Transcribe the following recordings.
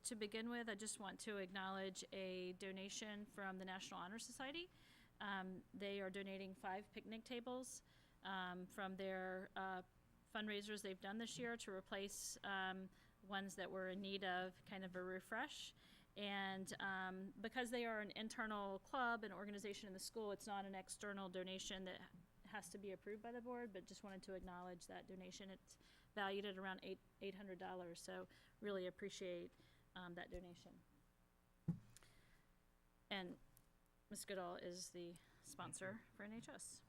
to begin with, I just want to acknowledge a donation from the National Honor Society. They are donating 5 picnic tables from their fundraisers they've done this year to replace ones that were in need of kind of a refresh. And because they are an internal club and organization in the school, it's not an external donation that has to be approved by the board, but just wanted to acknowledge that donation. It's valued at around $800, so really appreciate that donation. And Ms. Goodall is the sponsor for NHS.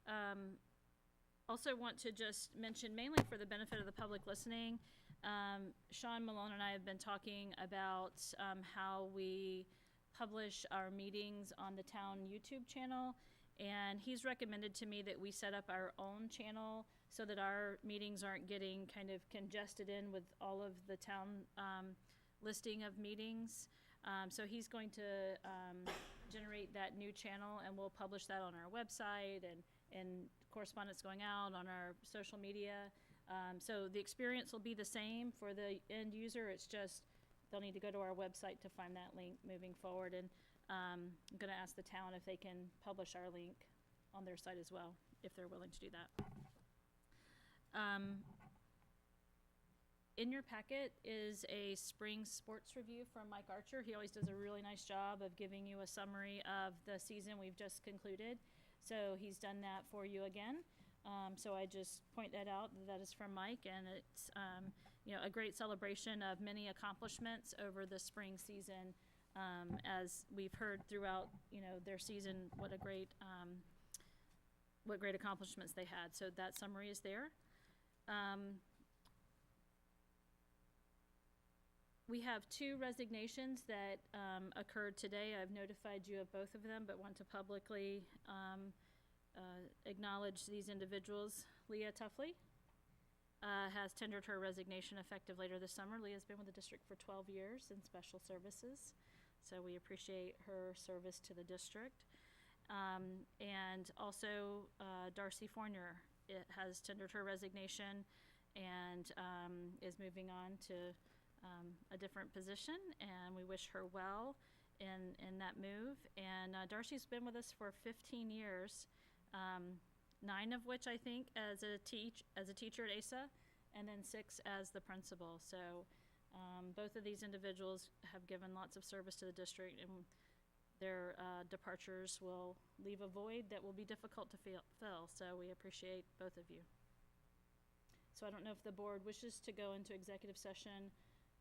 So, also want to just mention, mainly for the benefit of the public listening, Sean Malone and I have been talking about how we publish our meetings on the town YouTube channel, and he's recommended to me that we set up our own channel so that our meetings aren't getting kind of congested in with all of the town listing of meetings. So he's going to generate that new channel, and we'll publish that on our website and correspondence going out on our social media. So the experience will be the same for the end user. It's just they'll need to go to our website to find that link moving forward. And I'm going to ask the town if they can publish our link on their site as well, if they're willing to do that. In your packet is a spring sports review from Mike Archer. He always does a really nice job of giving you a summary of the season we've just concluded. So he's done that for you again. So I just point that out, that is from Mike, and it's you know, a great celebration of many accomplishments over the spring season. As we've heard throughout, you know, their season, what great accomplishments they had. So that summary is there. We have 2 resignations that occurred today. I've notified you of both of them, but want to publicly acknowledge these individuals. Leah Tuffley has tendered her resignation effective later this summer. Leah's been with the district for 12 years in special services, so we appreciate her service to the district. And also Darcy Fournier has tendered her resignation and is moving on to a different position, and we wish her well in that move. And Darcy's been with us for 15 years, 9 of which I think as a teacher at ASA, and then 6 as the principal. So both of these individuals have given lots of service to the district, and their departures will leave a void that will be difficult to fill. So we appreciate both of you. So I don't know if the board wishes to go into executive session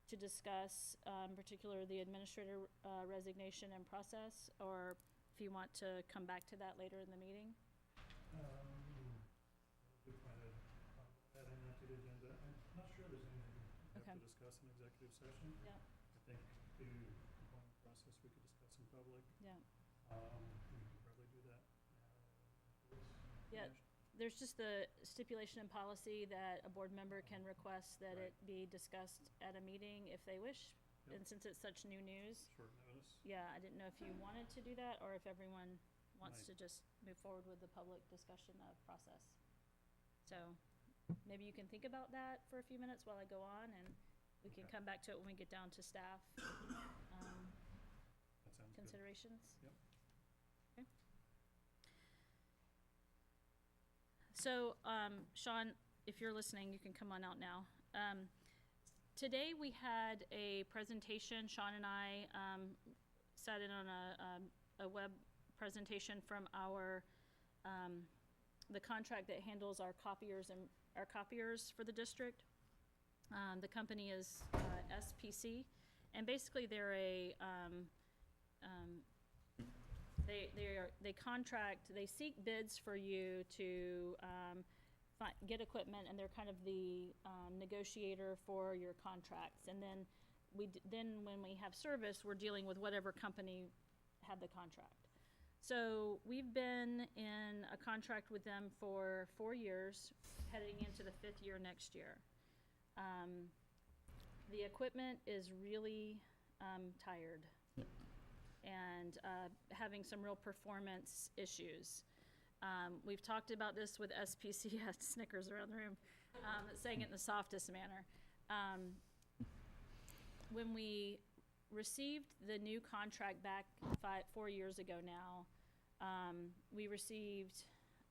to discuss particularly the administrator resignation and process, or if you want to come back to that later in the meeting. We plan to adding that to the agenda. I'm not sure there's anything we have to discuss in executive session. Yeah. I think the employment process we could discuss in public. Yeah. We can probably do that now. Yeah. There's just the stipulation and policy that a board member can request that it be discussed at a meeting if they wish. Yep. And since it's such new news. Short notice. Yeah, I didn't know if you wanted to do that or if everyone wants to just move forward with the public discussion of process. So maybe you can think about that for a few minutes while I go on, and we can come back to it when we get down to staff That sounds considerations. Good. Yep. So, Sean, if you're listening, you can come on out now. Today we had a presentation. Sean and I sat in on a web presentation from our the contract that handles our copiers and our copiers for the district. The company is SPC, and basically they're a they seek bids for you to get equipment, and they're kind of the negotiator for your contracts. And then when we have service, we're dealing with whatever company had the contract. So we've been in a contract with them for 4 years, heading into the 5th year next year. The equipment is really tired and having some real performance issues. We've talked about this with SPC, Snickers around the room, saying it in the softest manner. when we received the new contract back 4 years ago now, we received,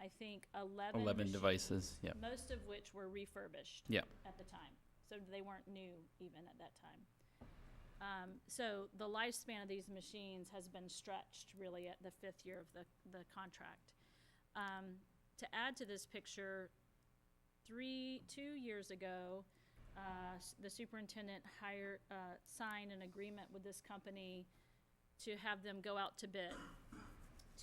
I think, 11 11 machines, devices, yeah. most of which were refurbished Yeah. at the time. So they weren't new even at that time. So the lifespan of these machines has been stretched really at the 5th year of the contract. To add to this picture, 2 years ago, the superintendent signed an agreement with this company to have them go out to bid,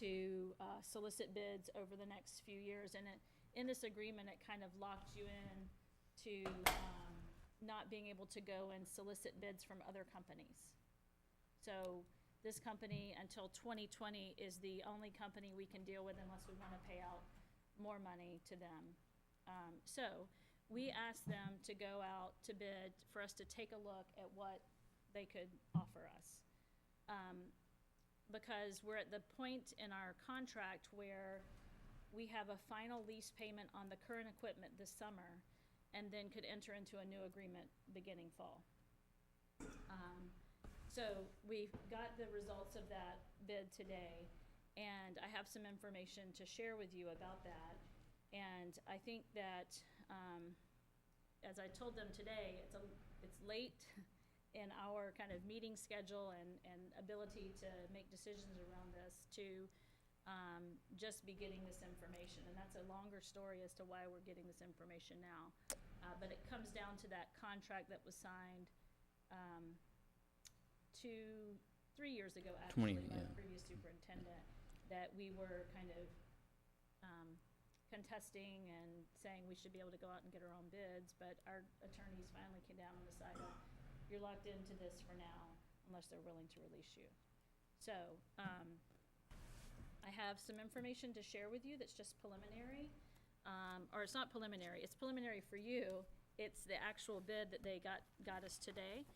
to solicit bids over the next few years. And in this agreement, it kind of locked you in to not being able to go and solicit bids from other companies. So this company, until 2020, is the only company we can deal with unless we want to pay out more money to them. So we asked them to go out to bid for us to take a look at what they could offer us. Because we're at the point in our contract where we have a final lease payment on the current equipment this summer, and then could enter into a new agreement beginning fall. So we got the results of that bid today, and I have some information to share with you about that. And I think that, as I told them today, it's late in our kind of meeting schedule and ability to make decisions around this to just be getting this information. And that's a longer story as to why we're getting this information now. But it comes down to that contract that was signed 3 years ago, actually, by the previous superintendent, that we were kind of contesting and saying we should be able to go out and get our own bids, but our attorneys finally came down on the side of, you're locked into this for now, unless they're willing to release you. So, I have some information to share with you that's just preliminary. Or it's not preliminary, it's preliminary for you. It's the actual bid that they got us today.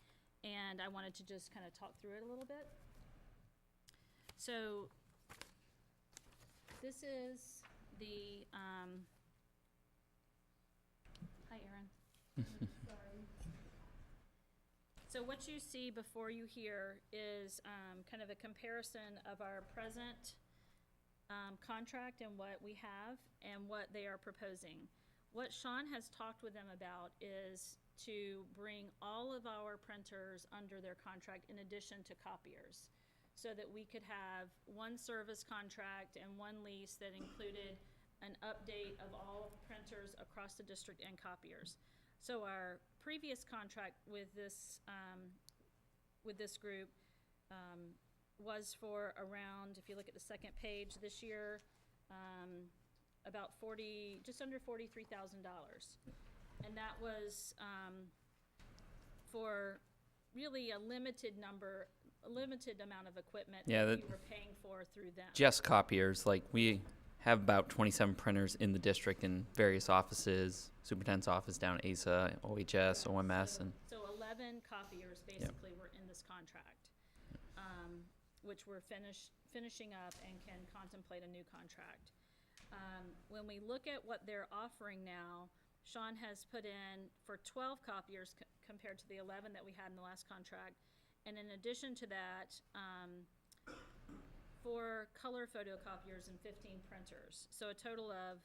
And I wanted to just kind of talk through it a little bit. So this is the, hi Erin. Sorry. So what you see before you here is kind of a comparison of our present contract and what we have and what they are proposing. What Sean has talked with them about is to bring all of our printers under their contract in addition to copiers, so that we could have one service contract and one lease that included an update of all printers across the district and copiers. So our previous contract with this group was for around, if you look at the second page this year, about just under $43,000. And that was for really a limited amount of equipment that we were paying for through them. Just copiers, like we have about 27 printers in the district in various offices, superintendent's office down at ASA, OHS, OMS. So 11 copiers basically were in this contract, which we're finishing up and can contemplate a new contract. When we look at what they're offering now, Sean has put in for 12 copiers compared to the 11 that we had in the last contract. And in addition to that, 4 color photocopiers and 15 printers. So a total of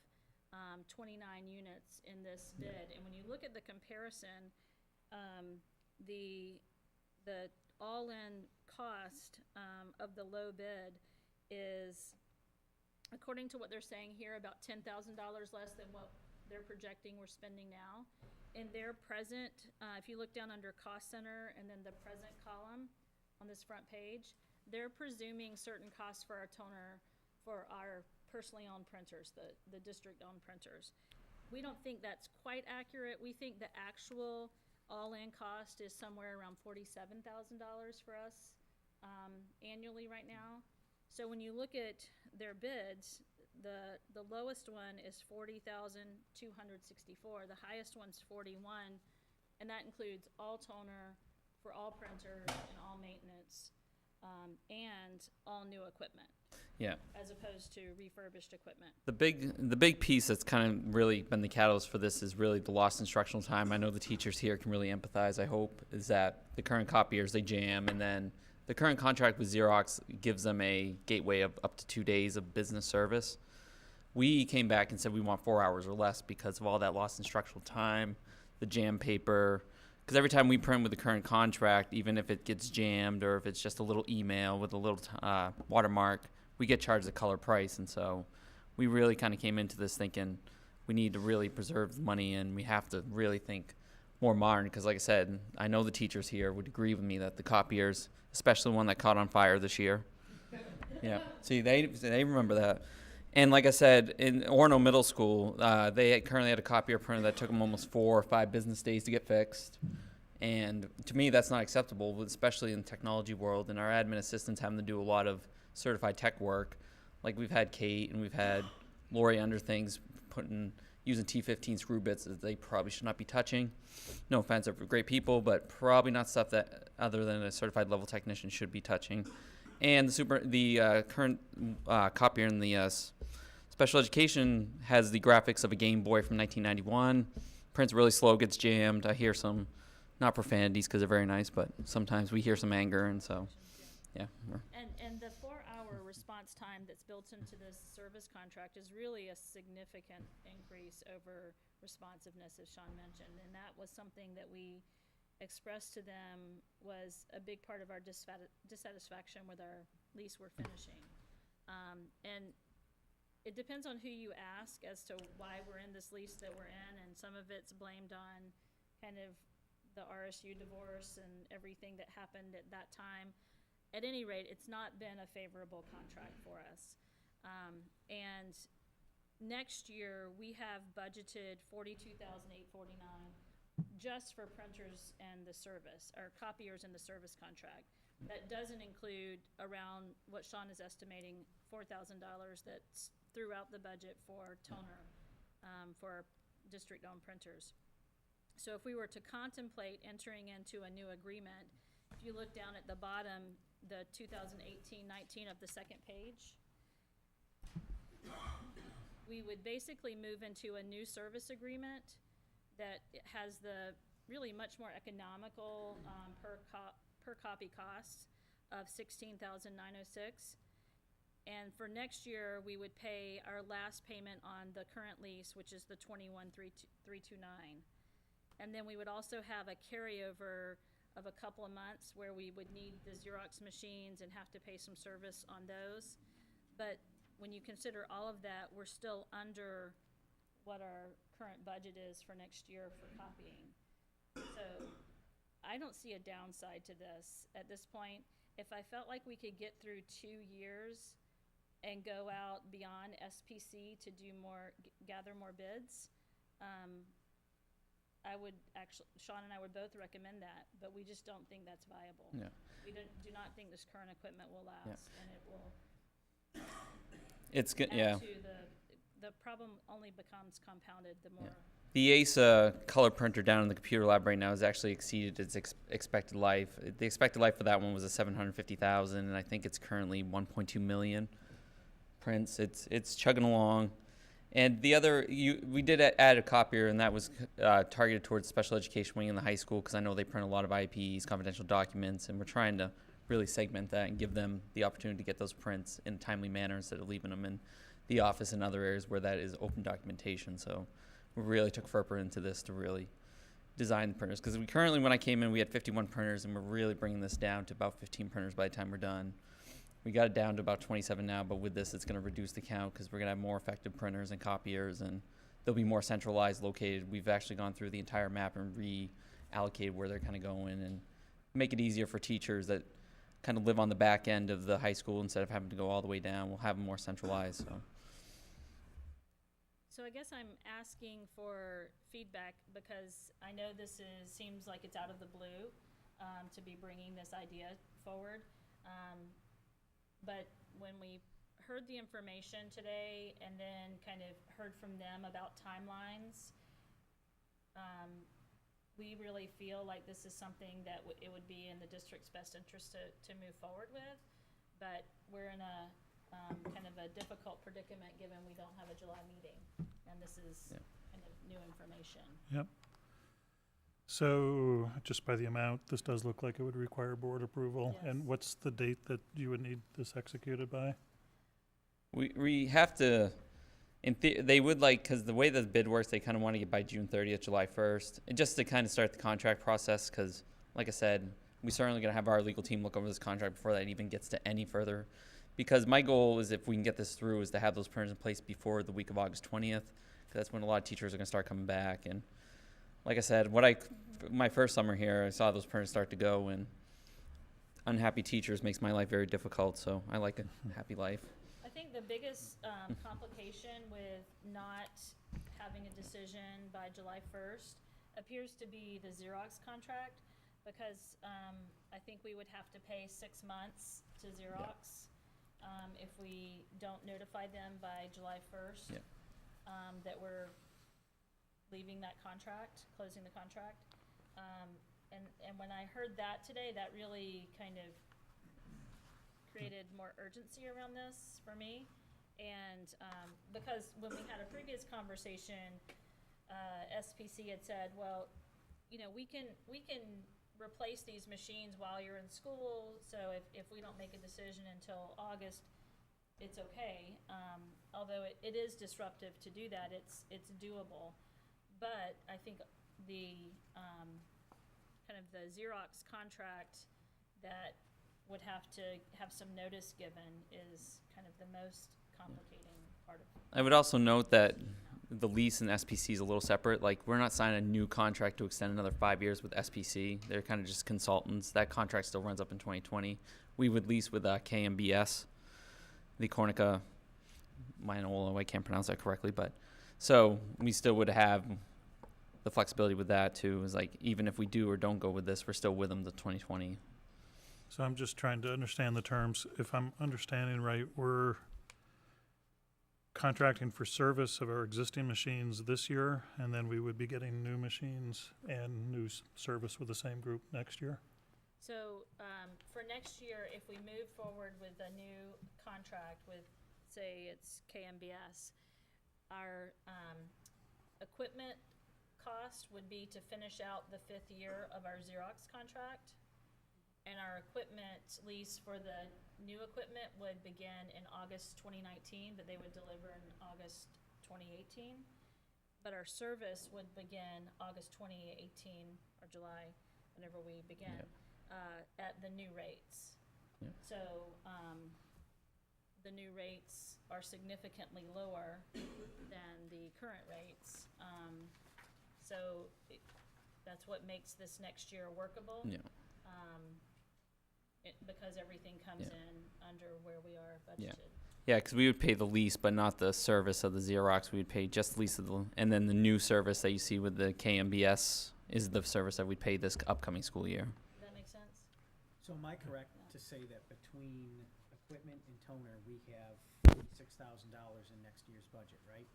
29 units in this bid. And when you look at the comparison, the all-in cost of the low bid is, according to what they're saying here, about $10,000 less than what they're projecting we're spending now. In their present, if you look down under cost center and then the present column on this front page, they're presuming certain costs for our toner for our personally owned printers, the district-owned printers. We don't think that's quite accurate. We think the actual all-in cost is somewhere around $47,000 for us annually right now. So when you look at their bids, the lowest one is $40,264. The highest one's $41,000, and that includes all toner for all printers and all maintenance and all new equipment. Yeah. as opposed to refurbished equipment. The big piece that's kind of really been the catalyst for this is really the lost instructional time. I know the teachers here can really empathize, I hope, is that the current copiers, they jam, and then the current contract with Xerox gives them a gateway of up to 2 days of business service. We came back and said we want 4 hours or less because of all that lost instructional time, the jam paper. Because every time we print with the current contract, even if it gets jammed or if it's just a little email with a little watermark, we get charged the color price. And so we really kind of came into this thinking we need to really preserve the money and we have to really think more modern. Because like I said, I know the teachers here would agree with me that the copiers, especially the one that caught on fire this year. Yeah, see, they remember that. And like I said, in Orono Middle School, they currently had a copier printer that took them almost 4 or 5 business days to get fixed. And to me, that's not acceptable, especially in the technology world. And our admin assistants having to do a lot of certified tech work. Like we've had Kate and we've had Lori under things, using T15 screw bits that they probably should not be touching. No offense, they're great people, but probably not stuff that other than a certified level technician should be touching. And the current copier in the special education has the graphics of a Game Boy from 1991. Prints really slow, gets jammed. I hear some, not profanities because they're very nice, but sometimes we hear some anger, and so, yeah. And the 4-hour response time that's built into this service contract is really a significant increase over responsiveness, as Sean mentioned. And that was something that we expressed to them was a big part of our dissatisfaction with our lease we're finishing. And it depends on who you ask as to why we're in this lease that we're in, and some of it's blamed on kind of the RSU divorce and everything that happened at that time. At any rate, it's not been a favorable contract for us. And next year, we have budgeted $42,849 just for printers and the service, or copiers and the service contract. That doesn't include around what Sean is estimating, $4,000 that's throughout the budget for toner, for district-owned printers. So if we were to contemplate entering into a new agreement, if you look down at the bottom, the 2018-19 of the second page, we would basically move into a new service agreement that has the really much more economical per copy costs of $16,906. And for next year, we would pay our last payment on the current lease, which is the $21,329. And then we would also have a carryover of a couple of months where we would need the Xerox machines and have to pay some service on those. But when you consider all of that, we're still under what our current budget is for next year for copying. So I don't see a downside to this at this point. If I felt like we could get through 2 years and go out beyond SPC to do more, gather more bids, I would actually, Sean and I would both recommend that, but we just don't think that's viable. Yeah. We do not think this current equipment will last, and it will It's good, add yeah. to the problem only becomes compounded the more. The ASA color printer down in the computer lab right now has actually exceeded its expected life. The expected life for that one was a 750,000, and I think it's currently 1.2 million prints. It's chugging along. And the other, we did add a copier, and that was targeted towards special education wing in the high school, because I know they print a lot of IPs, confidential documents, and we're trying to really segment that and give them the opportunity to get those prints in a timely manner instead of leaving them in the office and other areas where that is open documentation. So we really took FERPA into this to really design the printers, because we currently, when I came in, we had 51 printers, and we're really bringing this down to about 15 printers by the time we're done. We got it down to about 27 now, but with this, it's going to reduce the count because we're going to have more effective printers and copiers, and they'll be more centralized located. We've actually gone through the entire map and reallocated where they're kind of going and make it easier for teachers that kind of live on the back end of the high school instead of having to go all the way down. We'll have them more centralized. So I guess I'm asking for feedback because I know this seems like it's out of the blue to be bringing this idea forward. But when we heard the information today and then kind of heard from them about timelines, we really feel like this is something that it would be in the district's best interest to move forward with. But we're in a kind of a difficult predicament given we don't have a July meeting. And this is Yeah. kind of new information. Yep. So, just by the amount, this does look like it would require board approval. Yes. And what's the date that you would need this executed by? We have to, they would like, because the way the bid works, they kind of want to get by June 30th, July 1st, and just to kind of start the contract process, because like I said, we certainly going to have our legal team look over this contract before that even gets to any further. Because my goal is, if we can get this through, is to have those printers in place before the week of August 20th, because that's when a lot of teachers are going to start coming back. And like I said, my first summer here, I saw those printers start to go, and unhappy teachers makes my life very difficult, so I like a happy life. I think the biggest complication with not having a decision by July 1st appears to be the Xerox contract, because I think we would have to pay 6 months to Xerox if we don't notify them by July 1st Yeah. that we're leaving that contract, closing the contract. And when I heard that today, that really kind of created more urgency around this for me. And because when we had a previous conversation, SPC had said, well, you know, we can replace these machines while you're in school, so if we don't make a decision until August, it's okay. Although it is disruptive to do that, it's doable. But I think the kind of the Xerox contract that would have to have some notice given is kind of the most complicating part of it. I would also note that the lease and SPC is a little separate. Like, we're not signing a new contract to extend another 5 years with SPC. They're kind of just consultants. That contract still runs up in 2020. We would lease with KMBS, the Cornica Minola. I can't pronounce that correctly, but so we still would have the flexibility with that too. Is like, even if we do or don't go with this, we're still with them to 2020. So I'm just trying to understand the terms. If I'm understanding right, we're contracting for service of our existing machines this year, and then we would be getting new machines and new service with the same group next year? So for next year, if we move forward with a new contract with, say, it's KMBS, our equipment cost would be to finish out the 5th year of our Xerox contract. And our equipment lease for the new equipment would begin in August 2019, but they would deliver in August 2018. But our service would begin August 2018 or July, whenever we begin, at the new rates. Yeah. So the new rates are significantly lower than the current rates. So that's what makes this next year workable. Yeah. Because everything comes in under where we are budgeted. Yeah, because we would pay the lease, but not the service of the Xerox. We would pay just lease of the, and then the new service that you see with the KMBS is the service that we pay this upcoming school year. Does that make sense? So am I correct to say that between equipment and toner, we have $46,000 in next year's budget, right?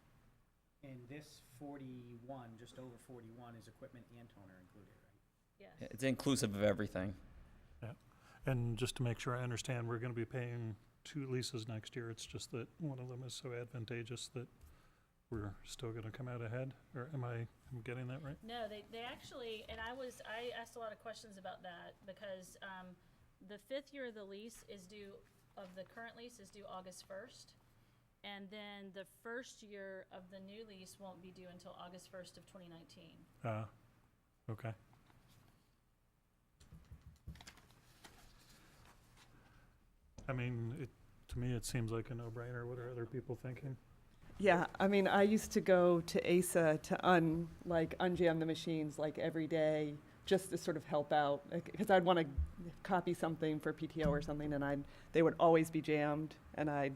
And this 41, just over 41, is equipment and toner included, right? Yes. Yeah, it's inclusive of everything. And just to make sure I understand, we're going to be paying 2 leases next year. It's just that one of them is so advantageous that we're still going to come out ahead? Or am I getting that right? No, they actually, and I asked a lot of questions about that because the 5th year of the lease is due, of the current lease is due August 1st. And then the first year of the new lease won't be due until August 1st of 2019. Okay. I mean, to me, it seems like a no-brainer. What are other people thinking? Yeah, I mean, I used to go to ASA to unjam the machines like every day, just to sort of help out, because I'd want to copy something for PTO or something, and they would always be jammed, and I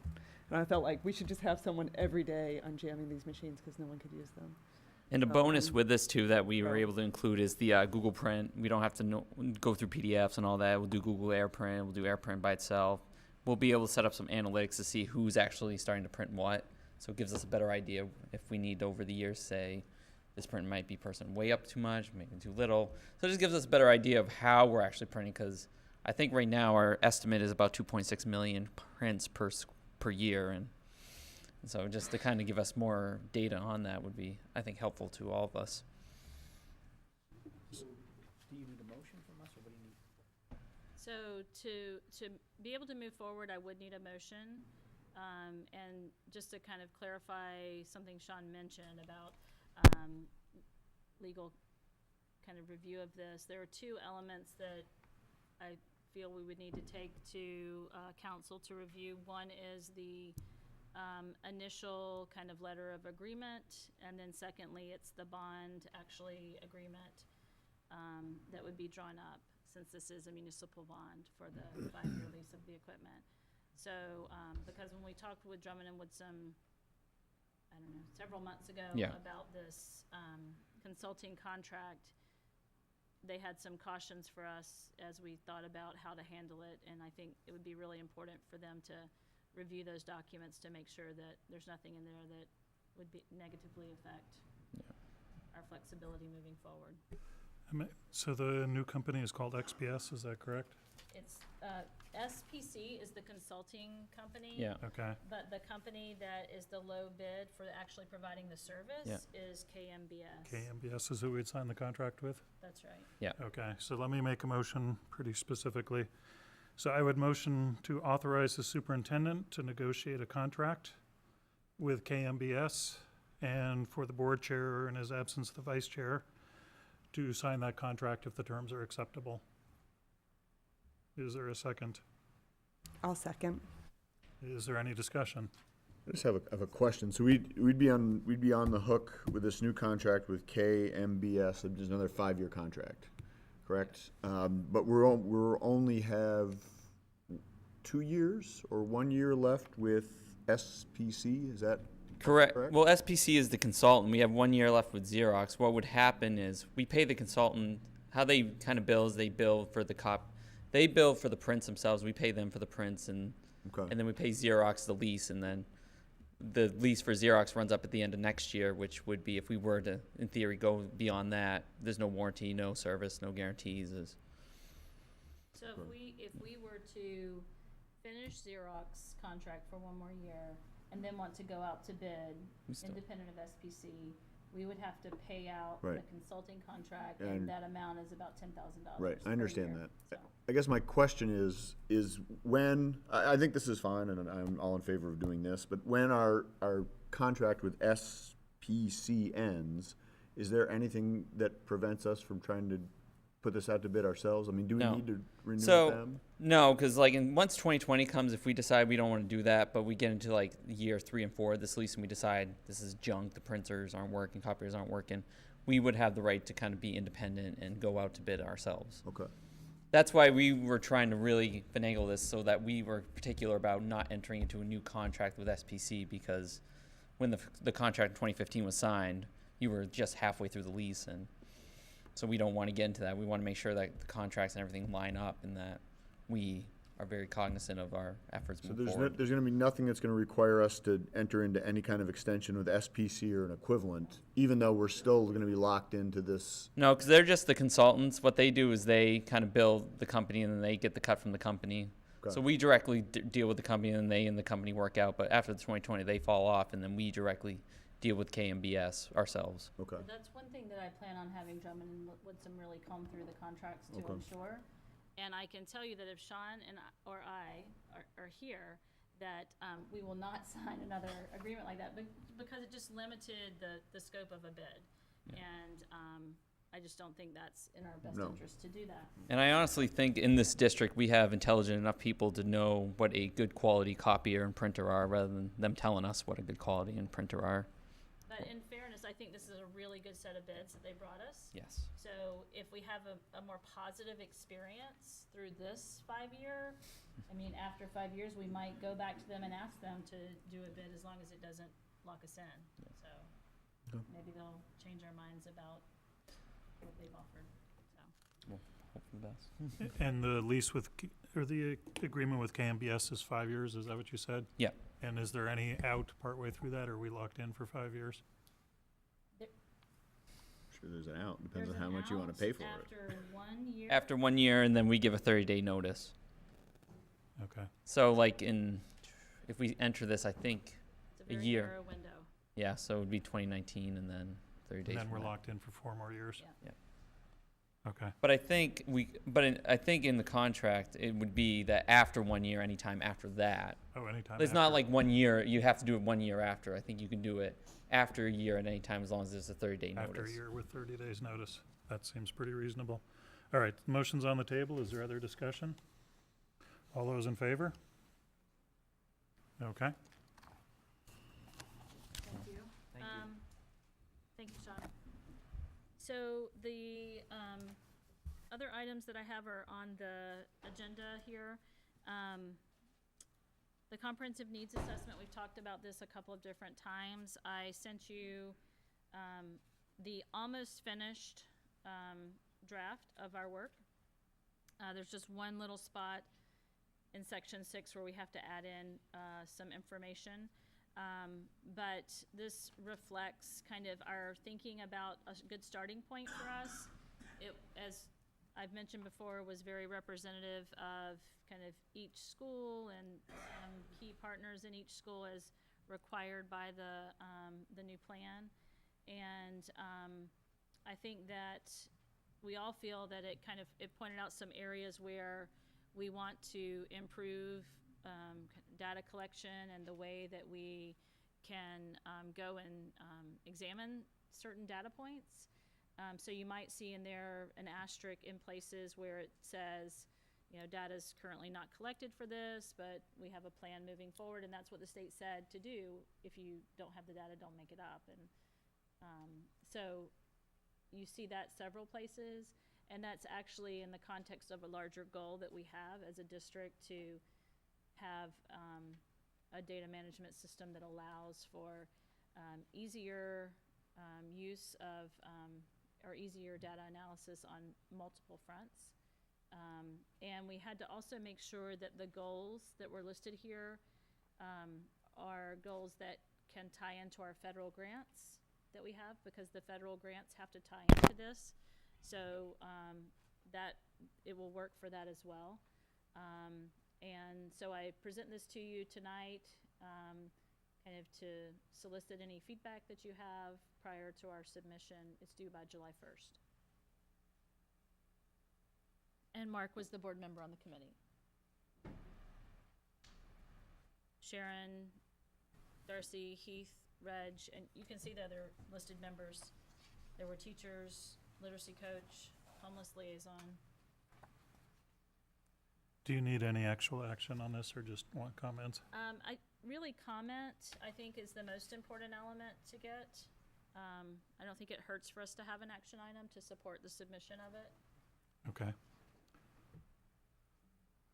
felt like we should just have someone every day unjamming these machines because no one could use them. And a bonus and- with this too that we were Right. able to include is the Google Print. We don't have to go through PDFs and all that. We'll do Google AirPrint. We'll do AirPrint by itself. We'll be able to set up some analytics to see who's actually starting to print what. So it gives us a better idea if we need to, over the years, say this print might be person way up too much, maybe too little. So it just gives us a better idea of how we're actually printing, because I think right now our estimate is about 2.6 million prints per per year, and so just to kind of give us more data on that would be, I think, helpful to all of us. So, do you need a motion from us, or what do you need? So to be able to move forward, I would need a motion. And just to kind of clarify something Sean mentioned about legal kind of review of this, there are two elements that I feel we would need to take to council to review. One is the initial kind of letter of agreement, and then secondly, it's the bond actually agreement that would be drawn up, since this is a municipal bond for the 5-year lease of the equipment. So, because when we talked with Drummond and Woodson, I don't know, several months ago about this consulting contract, they had some cautions for us as we thought about how to handle it, and I think it would be really important for them to review those documents to make sure that there's nothing in there that would negatively affect our flexibility moving forward. So the new company is called XPS, is that correct? It's, SPC is the consulting company. Yeah. Okay. But the company that is the low bid for actually providing the service is KMBS. KMBS is who we'd signed the contract with? That's right. Okay, so let me make a motion pretty specifically. So I would motion to authorize the superintendent to negotiate a contract with KMBS, and for the board chair, in his absence, the vice chair, to sign that contract if the terms are acceptable. Is there a second? I'll second. Is there any discussion? I just have a question. So we'd be on the hook with this new contract with KMBS, which is another 5-year contract, correct? But we're only have 2 years or 1 year left with SPC. Is that Correct. Well, SPC is the consultant. We have 1 year left with Xerox. What would happen is we pay the consultant. How they kind of bill is they bill for the They bill for the prints themselves. We pay them for the prints, and then we pay Xerox the lease, and then the lease for Xerox runs up at the end of next year, which would be if we were to, in theory, go beyond that. There's no warranty, no service, no guarantees. So if we were to finish Xerox contract for 1 more year and then want to go out to bid, independent of SPC, we would have to pay out the consulting contract, and that amount is about $10,000. Right, I understand that. So. I guess my question is when, I think this is fine, and I'm all in favor of doing this, but when our contract with SPC ends, is there anything that prevents us from trying to put this out to bid ourselves? I mean, do we need to renew with them? No, because once 2020 comes, if we decide we don't want to do that, but we get into like year 3 and 4 of this lease and we decide this is junk, the printers aren't working, copiers aren't working, we would have the right to kind of be independent and go out to bid ourselves. Okay. That's why we were trying to really finagle this, so that we were particular about not entering into a new contract with SPC, because when the contract in 2015 was signed, you were just halfway through the lease, and so we don't want to get into that. We want to make sure that the contracts and everything line up, and that we are very cognizant of our efforts moving forward. There's going to be nothing that's going to require us to enter into any kind of extension with SPC or an equivalent, even though we're still going to be locked into this. No, because they're just the consultants. What they do is they kind of bill the company, and then they get the cut from the company. Okay. So we directly deal with the company, and they and the company work out. But after the 2020, they fall off, and then we directly deal with KMBS ourselves. Okay. But that's one thing that I plan on having Drummond and Woodson really comb through the contracts to ensure. And I can tell you that if Sean and I are here, that we will not sign another agreement like that, because it just limited the scope of a bid. Yeah. And I just don't think that's in our best interest to do that. And I honestly think in this district we have intelligent enough people to know what a good quality copier and printer are, rather than them telling us what a good quality and printer are. But in fairness, I think this is a really good set of bids that they brought us. Yes. So if we have a more positive experience through this 5-year, I mean, after 5 years, we might go back to them and ask them to do a bid, as long as it doesn't lock us in. So maybe they'll change our minds about what they've offered. So. Well, hope for the best. And the lease or the agreement with KMBS is 5 years, is that what you said? Yeah. And is there any out partway through that, or are we locked in for 5 years? Sure, there's an out. Depends on how much you want to pay for after 1 year. After 1 year, and then we give a 30-day notice. Okay. So like in if we enter this, I think, It's a A very year. narrow window. yeah, so it would be 2019 and then 30 days And then from we're that. locked in for 4 more years? Yeah. Yep. Okay, But I think I think in the contract, it would be that after 1 year, anytime after that. oh, anytime It's not after. like 1 year, you have to do it 1 year after. I think you can do it after a year at any time as long as there's a 30-day notice. After a year with 30 days' notice. That seems pretty reasonable. All right, motion's on the table. Is there other discussion? All those in favor? Okay. Thank you. Thank you. Thank you, Sean. So the other items that I have are on the agenda here. The comprehensive needs assessment, we've talked about this a couple of different times. I sent you the almost finished draft of our work. There's just one little spot in section 6 where we have to add in some information. But this reflects kind of our thinking about a good starting point for us. It, as I've mentioned before, was very representative of kind of each school and key partners in each school as required by the new plan. And I think that we all feel that it pointed out some areas where we want to improve data collection and the way that we can go and examine certain data points. So you might see in there an asterisk in places where it says, data is currently not collected for this, but we have a plan moving forward, and that's what the state said to do. If you don't have the data, don't make it up. And so you see that several places, and that's actually in the context of a larger goal that we have as a district to have a data management system that allows for easier use of or easier data analysis on multiple fronts. And we had to also make sure that the goals that were listed here are goals that can tie into our federal grants that we have, because the federal grants have to tie into this. So that it will work for that as well. And so I present this to you tonight kind of to solicit any feedback that you have prior to our submission. It's due by July 1st. And Mark was the board member on the committee. Sharon, Darcy, Heath, Reg, and you can see the other listed members. There were teachers, literacy coach, homeless liaison. Do you need any actual action on this or just want comments? Comment, I think, is the most important element to get. I don't think it hurts for us to have an action item to support the submission of it. Okay.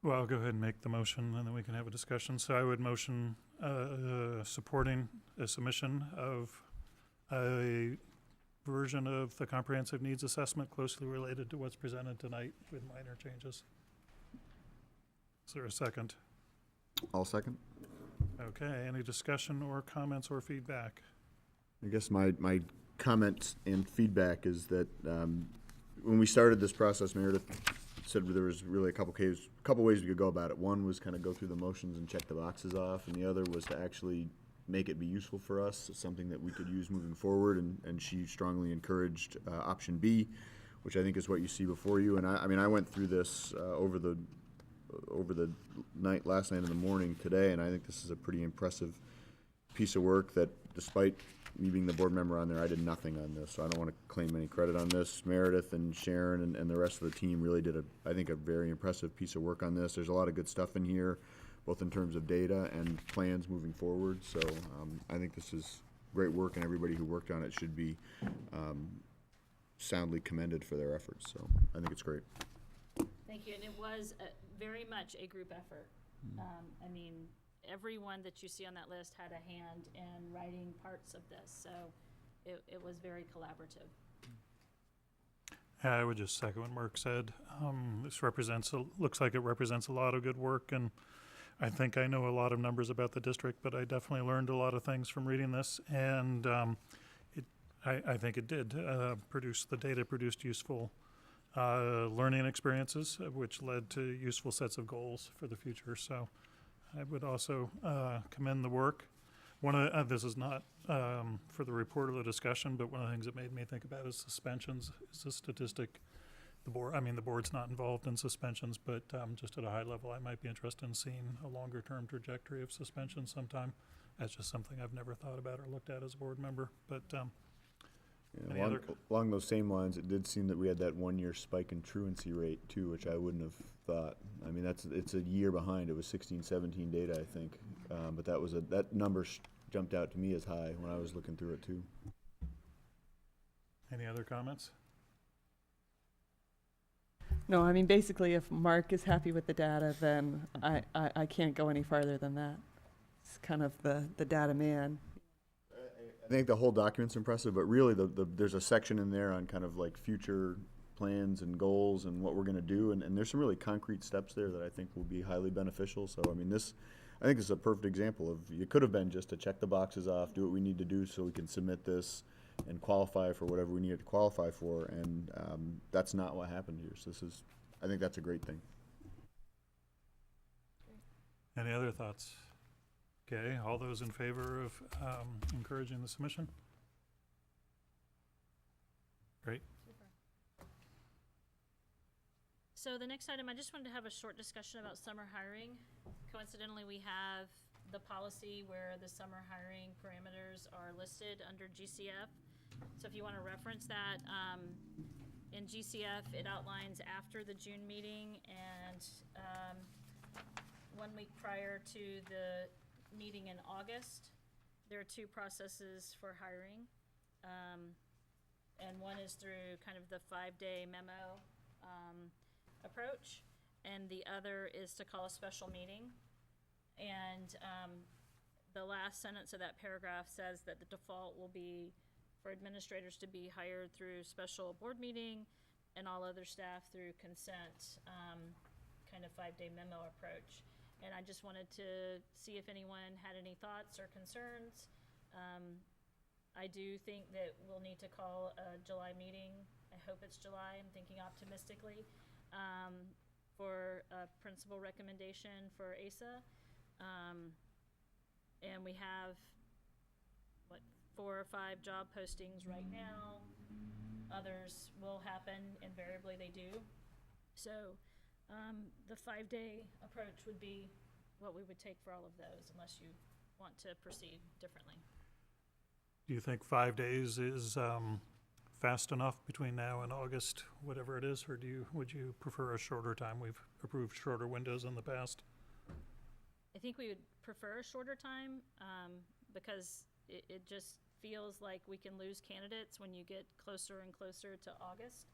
Well, I'll go ahead and make the motion and then we can have a discussion. So I would motion supporting a submission of a version of the comprehensive needs assessment closely related to what's presented tonight with minor changes. Is there a second? I'll second. Okay, any discussion or comments or feedback? I guess my comment and feedback is that when we started this process, Meredith said there was really a couple ways we could go about it. One was kind of go through the motions and check the boxes off, and the other was to actually make it be useful for us, something that we could use moving forward, and she strongly encouraged option B, which I think is what you see before you. And I went through this over the last night and the morning today, and I think this is a pretty impressive piece of work that, despite me being the board member on there, I did nothing on this, so I don't want to claim any credit on this. Meredith and Sharon and the rest of the team really did, I think, a very impressive piece of work on this. There's a lot of good stuff in here, both in terms of data and plans moving forward, so I think this is great work, and everybody who worked on it should be soundly commended for their efforts, so I think it's great. Thank you, and it was very much a group effort. I mean, everyone that you see on that list had a hand in writing parts of this, so it was very collaborative. I would just second what Mark said. This looks like it represents a lot of good work, and I think I know a lot of numbers about the district, but I definitely learned a lot of things from reading this, and I think it did produced useful learning experiences, which led to useful sets of goals for the future. So I would also commend the work. One of this is not for the report or the discussion, but one of the things that made me think about is suspensions. Is a statistic. The board's not involved in suspensions, but just at a high level, I might be interested in seeing a longer-term trajectory of suspension sometime. That's just something I've never thought about or looked at as a board member. But Yeah, Any other along those same lines, it did seem that we had that 1-year spike in truancy rate too, which I wouldn't have thought. I mean, it's a year behind. It was 16, 17 data, I think. But that number jumped out to me as high when I was looking through it too. any other comments? No, I mean, basically, if Mark is happy with the data, then I can't go any farther than that. It's kind of the data man. I think the whole document's impressive, but really there's a section in there on kind of like future plans and goals and what we're gonna do, and there's some really concrete steps there that I think will be highly beneficial. So, I mean, I think this is a perfect example of, it could have been just to check the boxes off, do what we need to do so we can submit this and qualify for whatever we needed to qualify for, and that's not what happened here. So I think that's a great thing. Any other thoughts? Okay, all those in favor of encouraging the submission? Great. So the next item, I just wanted to have a short discussion about summer hiring. Coincidentally, we have the policy where the summer hiring parameters are listed under GCF. So if you want to reference that, in GCF, it outlines after the June meeting and 1 week prior to the meeting in August. There are 2 processes for hiring. And one is through kind of the 5-day memo approach, and the other is to call a special meeting. And the last sentence of that paragraph says that the default will be for administrators to be hired through special board meeting and all other staff through consent, kind of 5-day memo approach. And I just wanted to see if anyone had any thoughts or concerns. I do think that we'll need to call a July meeting. I hope it's July, I'm thinking optimistically, for a principal recommendation for ASA. And we have, 4 or 5 job postings right now. Others will happen, invariably they do. So the 5-day approach would be what we would take for all of those, unless you want to proceed differently. Do you think 5 days is fast enough between now and August, whatever it is, or would you prefer a shorter time? We've approved shorter windows in the past. I think we would prefer a shorter time, because it just feels like we can lose candidates when you get closer and closer to August,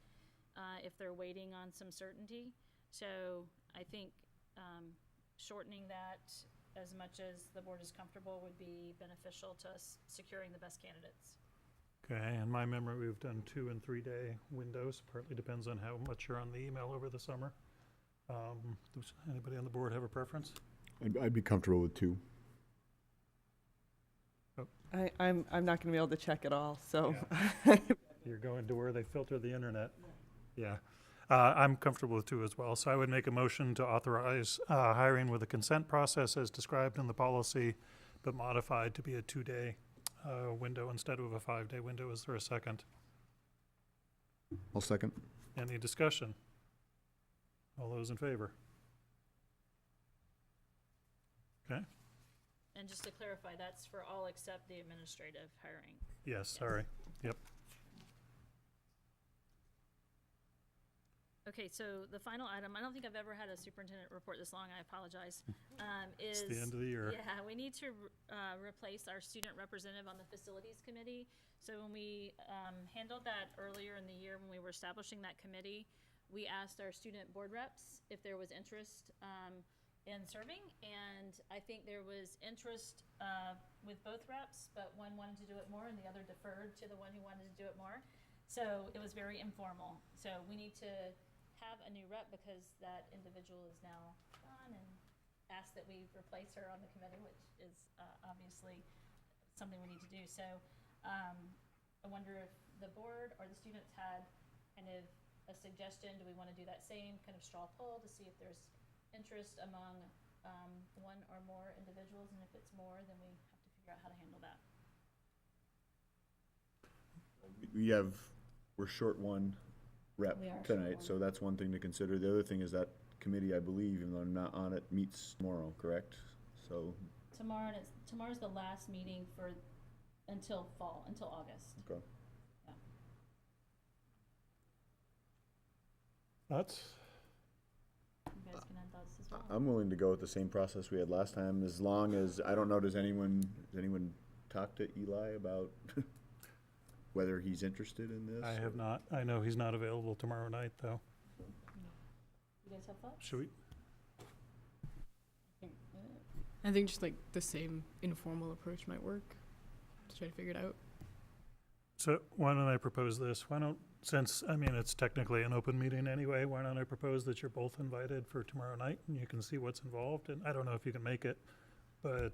if they're waiting on some certainty. So I think shortening that as much as the board is comfortable would be beneficial to us securing the best candidates. Okay, in my memory, we've done 2 and 3 day windows. Partly depends on how much you're on the email over the summer. Does anybody on the board have a preference? I'd be comfortable with 2. I'm not going to be able to check it all, so. Yeah. You're going to where they filter the internet. Yeah. I'm comfortable with 2 as well. So I would make a motion to authorize hiring with a consent process as described in the policy, but modified to be a 2-day window instead of a 5-day window. Is there a second? I'll second. Any discussion? All those in favor? Okay. And just to clarify, that's for all except the administrative hiring. Yes, sorry. Yep. Okay, so the final item, I don't think I've ever had a superintendent report this long, I apologize, It's is. the end of the year. Yeah, we need to replace our student representative on the facilities committee. So when we handled that earlier in the year when we were establishing that committee, we asked our student board reps if there was interest in serving, and I think there was interest with both reps, but one wanted to do it more and the other deferred to the one who wanted to do it more. So it was very informal. So we need to have a new rep because that individual is now gone, and ask that we replace her on the committee, which is obviously something we need to do. So I wonder if the board or the students had kind of a suggestion. Do we want to do that same kind of straw poll to see if there's interest among one or more individuals, and if it's more, then we have to figure out how to handle that. We're short one rep We are short tonight, one. so that's one thing to consider. The other thing is that committee, I believe, even though I'm not on it, meets tomorrow, correct? So, Tomorrow's the last meeting until August. okay. Thoughts? You guys can add thoughts as well. I'm willing to go with the same process we had last time, as long as, I don't know, does anyone talk to Eli about whether he's interested in this? I have not. I know he's not available tomorrow night, though. You guys have thoughts? Should we? I think just like the same informal approach might work to try to figure it out. So why don't I propose this? Since, I mean, it's technically an open meeting anyway, why don't I propose that you're both invited for tomorrow night and you can see what's involved? And I don't know if you can make it, but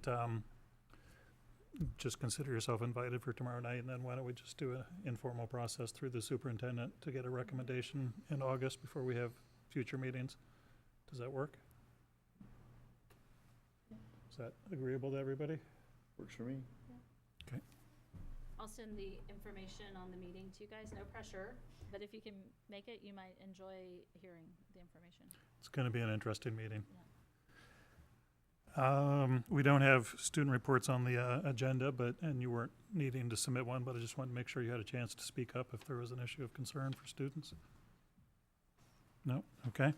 just consider yourself invited for tomorrow night, and then why don't we just do an informal process through the superintendent to get a recommendation in August before we have future meetings? Does that work? Is that agreeable to everybody? Works for me. I'll send the information on the meeting to you guys, no pressure, but if you can make it, you might enjoy hearing the information. It's going to be an interesting meeting. Yeah. We don't have student reports on the agenda, and you weren't needing to submit one, but I just wanted to make sure you had a chance to speak up if there was an issue of concern for students. No? Okay.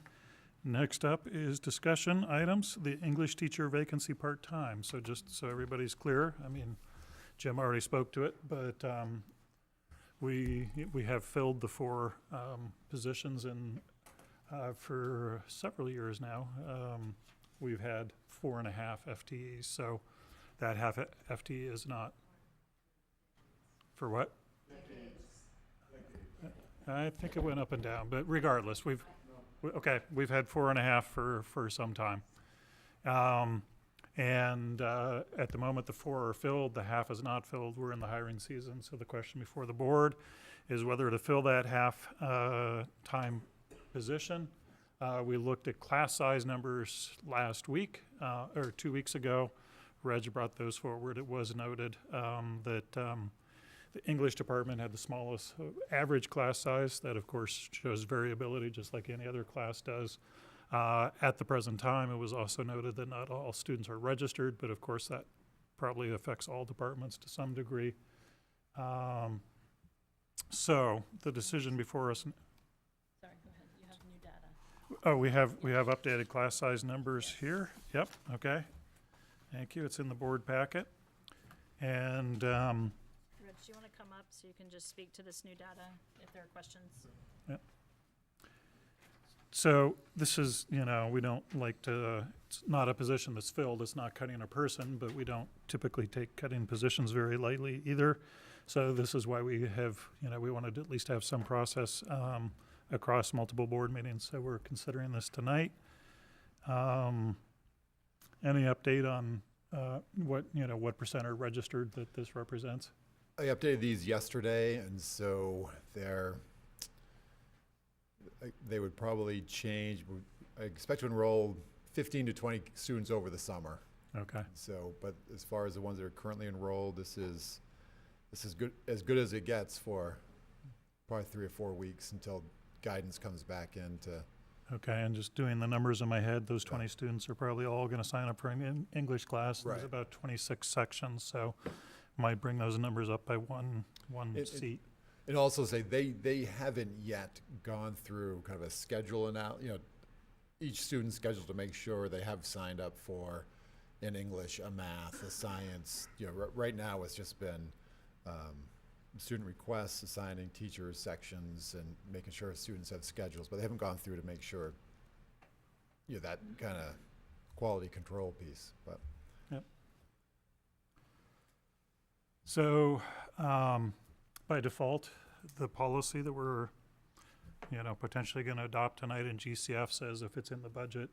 Next up is discussion items, the English teacher vacancy part-time. So just so everybody's clear, I mean, Jim already spoke to it, but we have filled the 4 positions for several years now. We've had 4.5 FTEs, so that half FTE is not. For what? I think it went up and down, but regardless, we've had 4.5 for some time. And at the moment, the 4 are filled, the half is not filled. We're in the hiring season, so the question before the board is whether to fill that half-time position. We looked at class size numbers last week, or 2 weeks ago. Reg brought those forward. It was noted that the English department had the smallest average class size. That, of course, shows variability, just like any other class does. At the present time, it was also noted that not all students are registered, but of course that probably affects all departments to some degree. So the decision before us. Sorry, go ahead, you have new data. Oh, we have updated class size numbers here. Yep, okay. Thank you. It's in the board packet. And Rich, do you want to come up so you can just speak to this new data if there are questions? so this is, we don't like to, it's not a position that's filled. It's not cutting a person, but we don't typically take cutting positions very lightly either. So this is why we have, we wanted to at least have some process across multiple board meetings. So we're considering this tonight. Any update on what percent are registered that this represents? I updated these yesterday, and so they would probably change. I expect to enroll 15 to 20 students over the summer. Okay. So, but as far as the ones that are currently enrolled, this is as good as it gets for probably 3 or 4 weeks until guidance comes back into. Okay, and just doing the numbers in my head, those 20 students are probably all going to sign up for an English class. Right. There's about 26 sections, so might bring those numbers up by one seat. And also say they haven't yet gone through kind of a schedule each student's schedule to make sure they have signed up for an English, a math, a science. Right now it's just been student requests, assigning teachers sections, and making sure students have schedules, but they haven't gone through to make sure that kind of quality control piece. But Yep. So by default, the policy that we're potentially going to adopt tonight in GCF says if it's in the budget,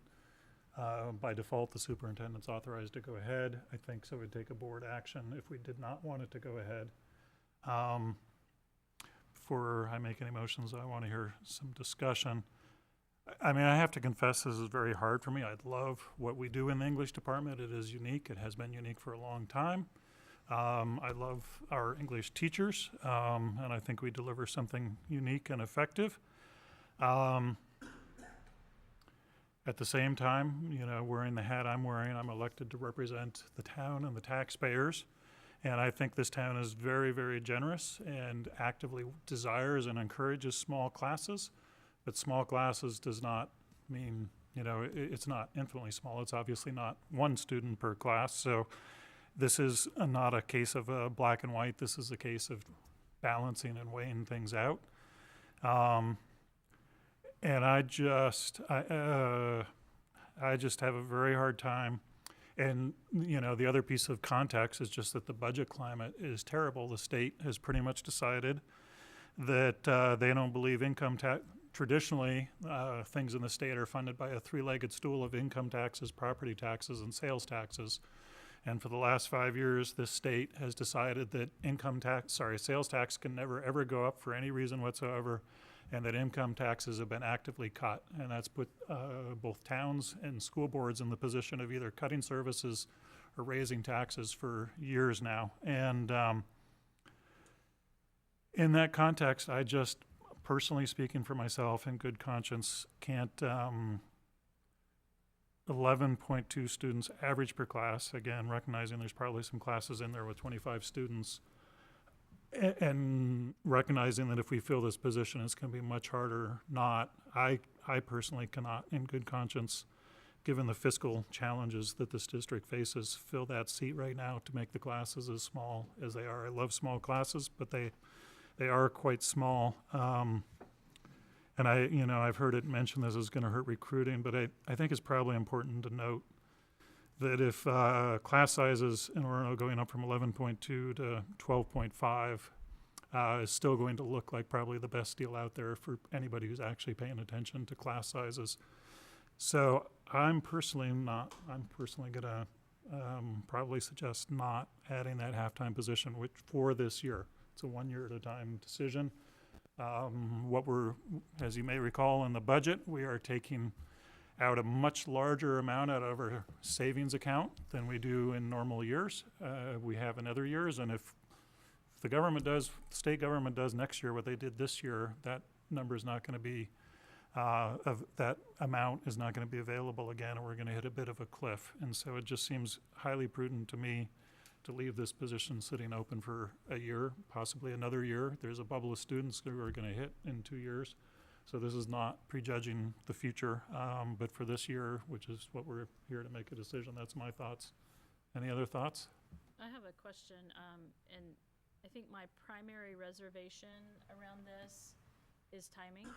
by default, the superintendent's authorized to go ahead. I think so would take a board action if we did not want it to go ahead. Before I make any motions, I want to hear some discussion. I mean, I have to confess, this is very hard for me. I love what we do in the English department. It is unique. It has been unique for a long time. I love our English teachers, and I think we deliver something unique and effective. At the same time, you know, wearing the hat I'm wearing, I'm elected to represent the town and the taxpayers. And I think this town is very, very generous and actively desires and encourages small classes. But small classes does not mean, you know, it's not infinitely small. It's obviously not one student per class. So this is not a case of black and white. This is a case of balancing and weighing things out. And I just have a very hard time. And, you know, the other piece of context is just that the budget climate is terrible. The state has pretty much decided that they don't believe income tax. Traditionally, things in the state are funded by a three-legged stool of income taxes, property taxes, and sales taxes. And for the last 5 years, this state has decided that sales tax can never ever go up for any reason whatsoever, and that income taxes have been actively cut. And that's put both towns and school boards in the position of either cutting services or raising taxes for years now. And in that context, I just, personally speaking for myself in good conscience, can't 11.2 students average per class, again, recognizing there's probably some classes in there with 25 students, and recognizing that if we fill this position, it's going to be much harder not. I personally cannot, in good conscience, given the fiscal challenges that this district faces, fill that seat right now to make the classes as small as they are. I love small classes, but they are quite small. And I've heard it mentioned this is going to hurt recruiting, but I think it's probably important to note that if class sizes in Orono going up from 11.2 to 12.5 is still going to look like probably the best deal out there for anybody who's actually paying attention to class sizes. So I'm personally going to probably suggest not adding that halftime position for this year. It's a 1 year at a time decision. As you may recall in the budget, we are taking out a much larger amount out of our savings account than we do in normal years. We have in other years, and if the state government does next year what they did this year, that number is not going to be, that amount is not going to be available again, and we're going to hit a bit of a cliff. And so it just seems highly prudent to me to leave this position sitting open for a year, possibly another year. There's a bubble of students who are going to hit in 2 years. So this is not prejudging the future, but for this year, which is what we're here to make a decision, that's my thoughts. Any other thoughts? I have a question, and I think my primary reservation around this is timing.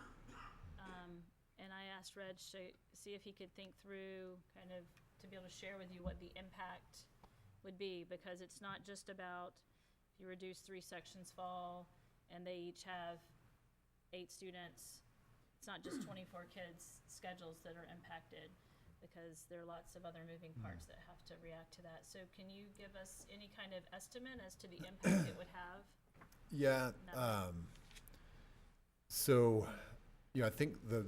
And I asked Reg to see if he could think through to be able to share with you what the impact would be, because it's not just about if you reduce 3 sections fall and they each have 8 students. It's not just 24 kids' schedules that are impacted, because there are lots of other moving parts that have to react to that. So can you give us any kind of estimate as to the impact it would have? Yeah. I think the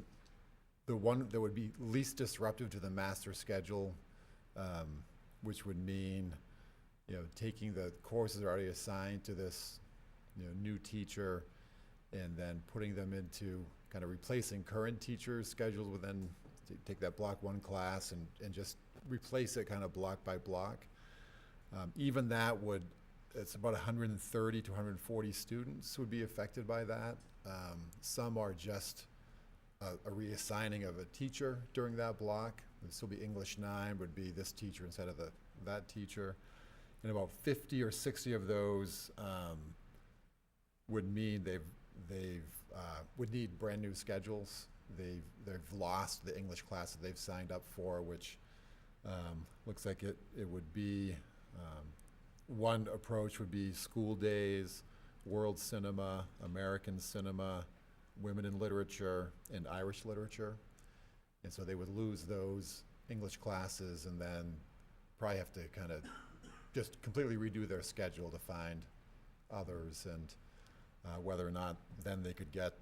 one that would be least disruptive to the master schedule, which would mean, taking the courses already assigned to this, new teacher, and then putting them into kind of replacing current teachers' schedules within, take that block 1 class and just replace it kind of block by block. Even that it's about 130 to 140 students would be affected by that. Some are just a reassigning of a teacher during that block. It'd still be English 9, would be this teacher instead of that teacher. And about 50 or 60 of those would mean they've would need brand new schedules. They've lost the English class that they've signed up for, which looks like it would be, one approach would be school days, world cinema, American cinema, women in literature, and Irish literature. And so they would lose those English classes and then probably have to kind of just completely redo their schedule to find others, and whether or not then they could get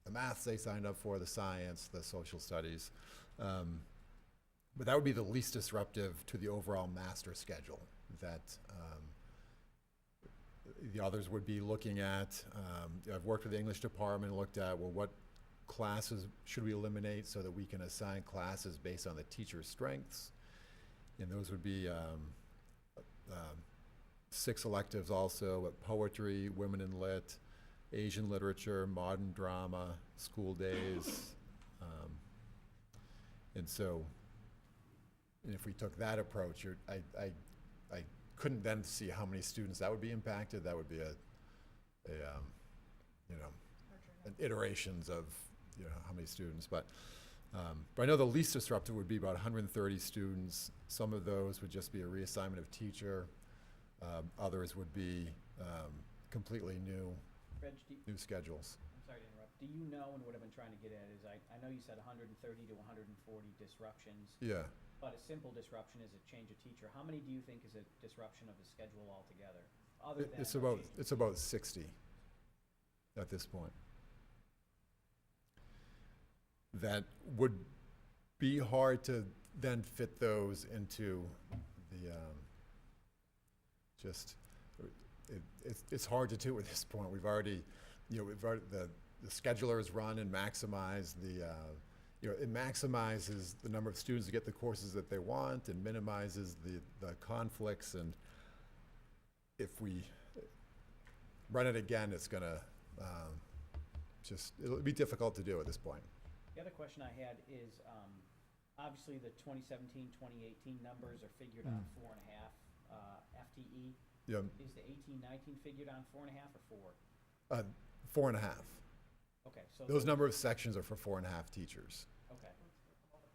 the maths they signed up for, the science, the social studies. But that would be the least disruptive to the overall master schedule that the others would be looking at. I've worked with the English department, looked at, well, what classes should we eliminate so that we can assign classes based on the teacher's strengths? And those would be 6 electives also, but poetry, women in lit, Asian literature, modern drama, school days. And so, and if we took that approach, I couldn't then see how many students that would be impacted. That would be an iterations of, how many students. But I know the least disruptive would be about 130 students. Some of those would just be a reassignment of teacher. Others would be completely new schedules. I'm sorry to interrupt. Do you know, and what I've been trying to get at is, I know you said 130 to 140 disruptions. Yeah. But a simple disruption is a change of teacher. How many do you think is a disruption of the schedule altogether? Other than It's about 60 at this point. That would be hard to then fit those into the it's hard to do at this point. We've already the scheduler is run and maximize it maximizes the number of students to get the courses that they want and minimizes the conflicts. And if we run it again, it's gonna it'll be difficult to do at this point. The other question I had is, obviously the 2017, 2018 numbers are figured on 4.5 FTE. Yeah. Is the 18-19 figured on 4.5 or 4? 4.5. Okay, so Those number of sections are for 4.5 teachers. Okay.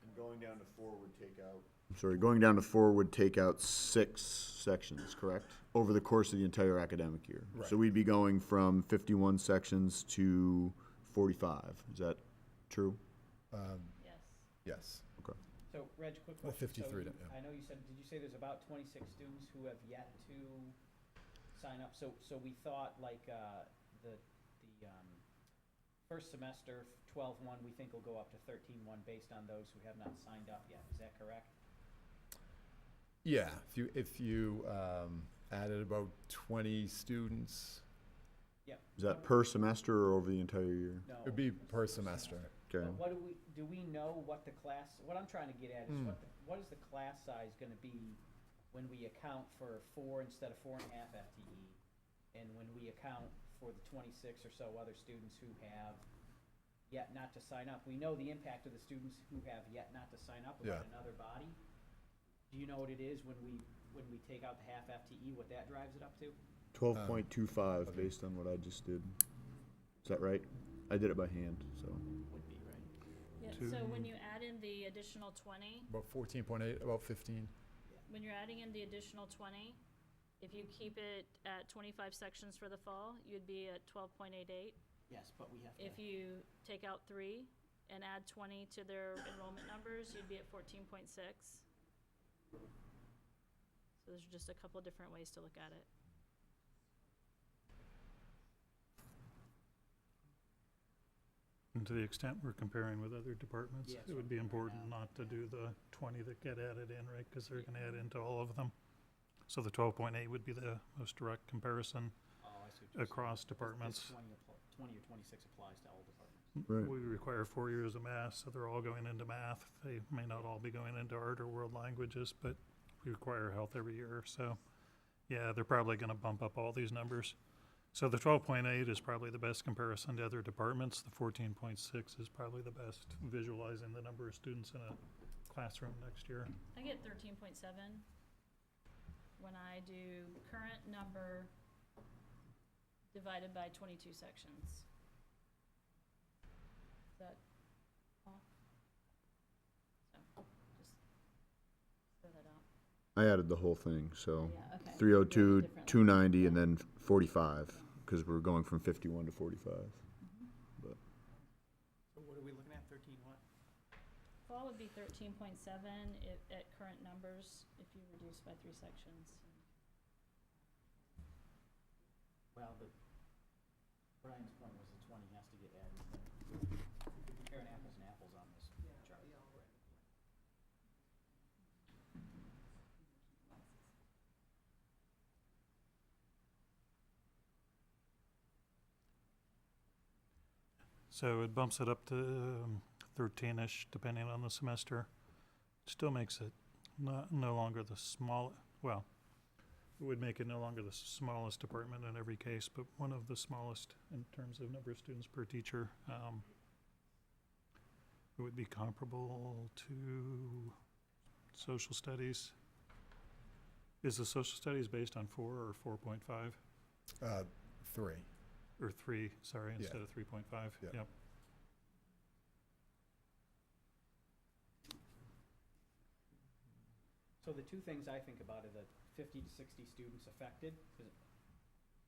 And going down to 4 would take out. Sorry, going down to 4 would take out 6 sections, correct? Over the course of the entire academic year. Right. So we'd be going from 51 sections to 45. Is that true? Yes. Yes. Okay. So, Reg, quick Well, question. 53, So yeah. I know you said, did you say there's about 26 students who have yet to sign up? So we thought like the first semester, 12-1, we think will go up to 13-1 based on those who have not signed up yet. Is that correct? Yeah. If you added about 20 students, Yep. Is that per semester or over the entire year? No. it'd be per semester. Okay. But do we know what the class, what I'm trying to get at is what is the class size gonna be when we account for 4 instead of 4.5 FTE? And when we account for the 26 or so other students who have yet not to sign up? We know the impact of the students who have yet not to sign up about Yeah. another body. Do you know what it is when we take out the half FTE, what that drives it up to? 12.25 based on what I just did. Is that right? I did it by hand, so. Would be, right? Yeah, Two. so when you add in the additional 20, About 14.8, about 15. when you're adding in the additional 20, if you keep it at 25 sections for the fall, you'd be at 12.88. Yes, but we have to. If you take out 3 and add 20 to their enrollment numbers, you'd be at 14.6. So there's just a couple of different ways to look at it. And to the extent we're comparing with other departments, Yeah, that's it what would be I'm doing right important now. not to do the 20 that get added in, right? Because they're going to add into all of them. So the 12.8 would be the most direct comparison Oh, I see what you're saying. across This departments. 20 or 26 applies to all departments. Right. We require 4 years of math, so they're all going into math. They may not all be going into art or world languages, but we require health every year. So, yeah, they're probably going to bump up all these numbers. So the 12.8 is probably the best comparison to other departments. The 14.6 is probably the best visualizing the number of students in a classroom next year. I get 13.7 when I do current number divided by 22 sections. Is that off? So, just throw that out. I added the whole thing, so Yeah, okay. 302, Differently. 290, and then 45, because we're going from 51 to 45. But So what are we looking at, 13 what? Fall would be 13.7 at current numbers if you reduce by 3 sections. Well, Brian's point was the 20 has to get added in there. comparing apples and apples on this chart. So it bumps it up to 13-ish, depending on the semester. Still makes it no longer the small, well, it would make it no longer the smallest department in every case, but one of the smallest in terms of number of students per teacher. It would be comparable to social studies. Is the social studies based on 4 or 4.5? 3. Or 3, sorry, Yeah. instead of 3.5? Yeah. Yep. So the two things I think about are the 50 to 60 students affected, 'cause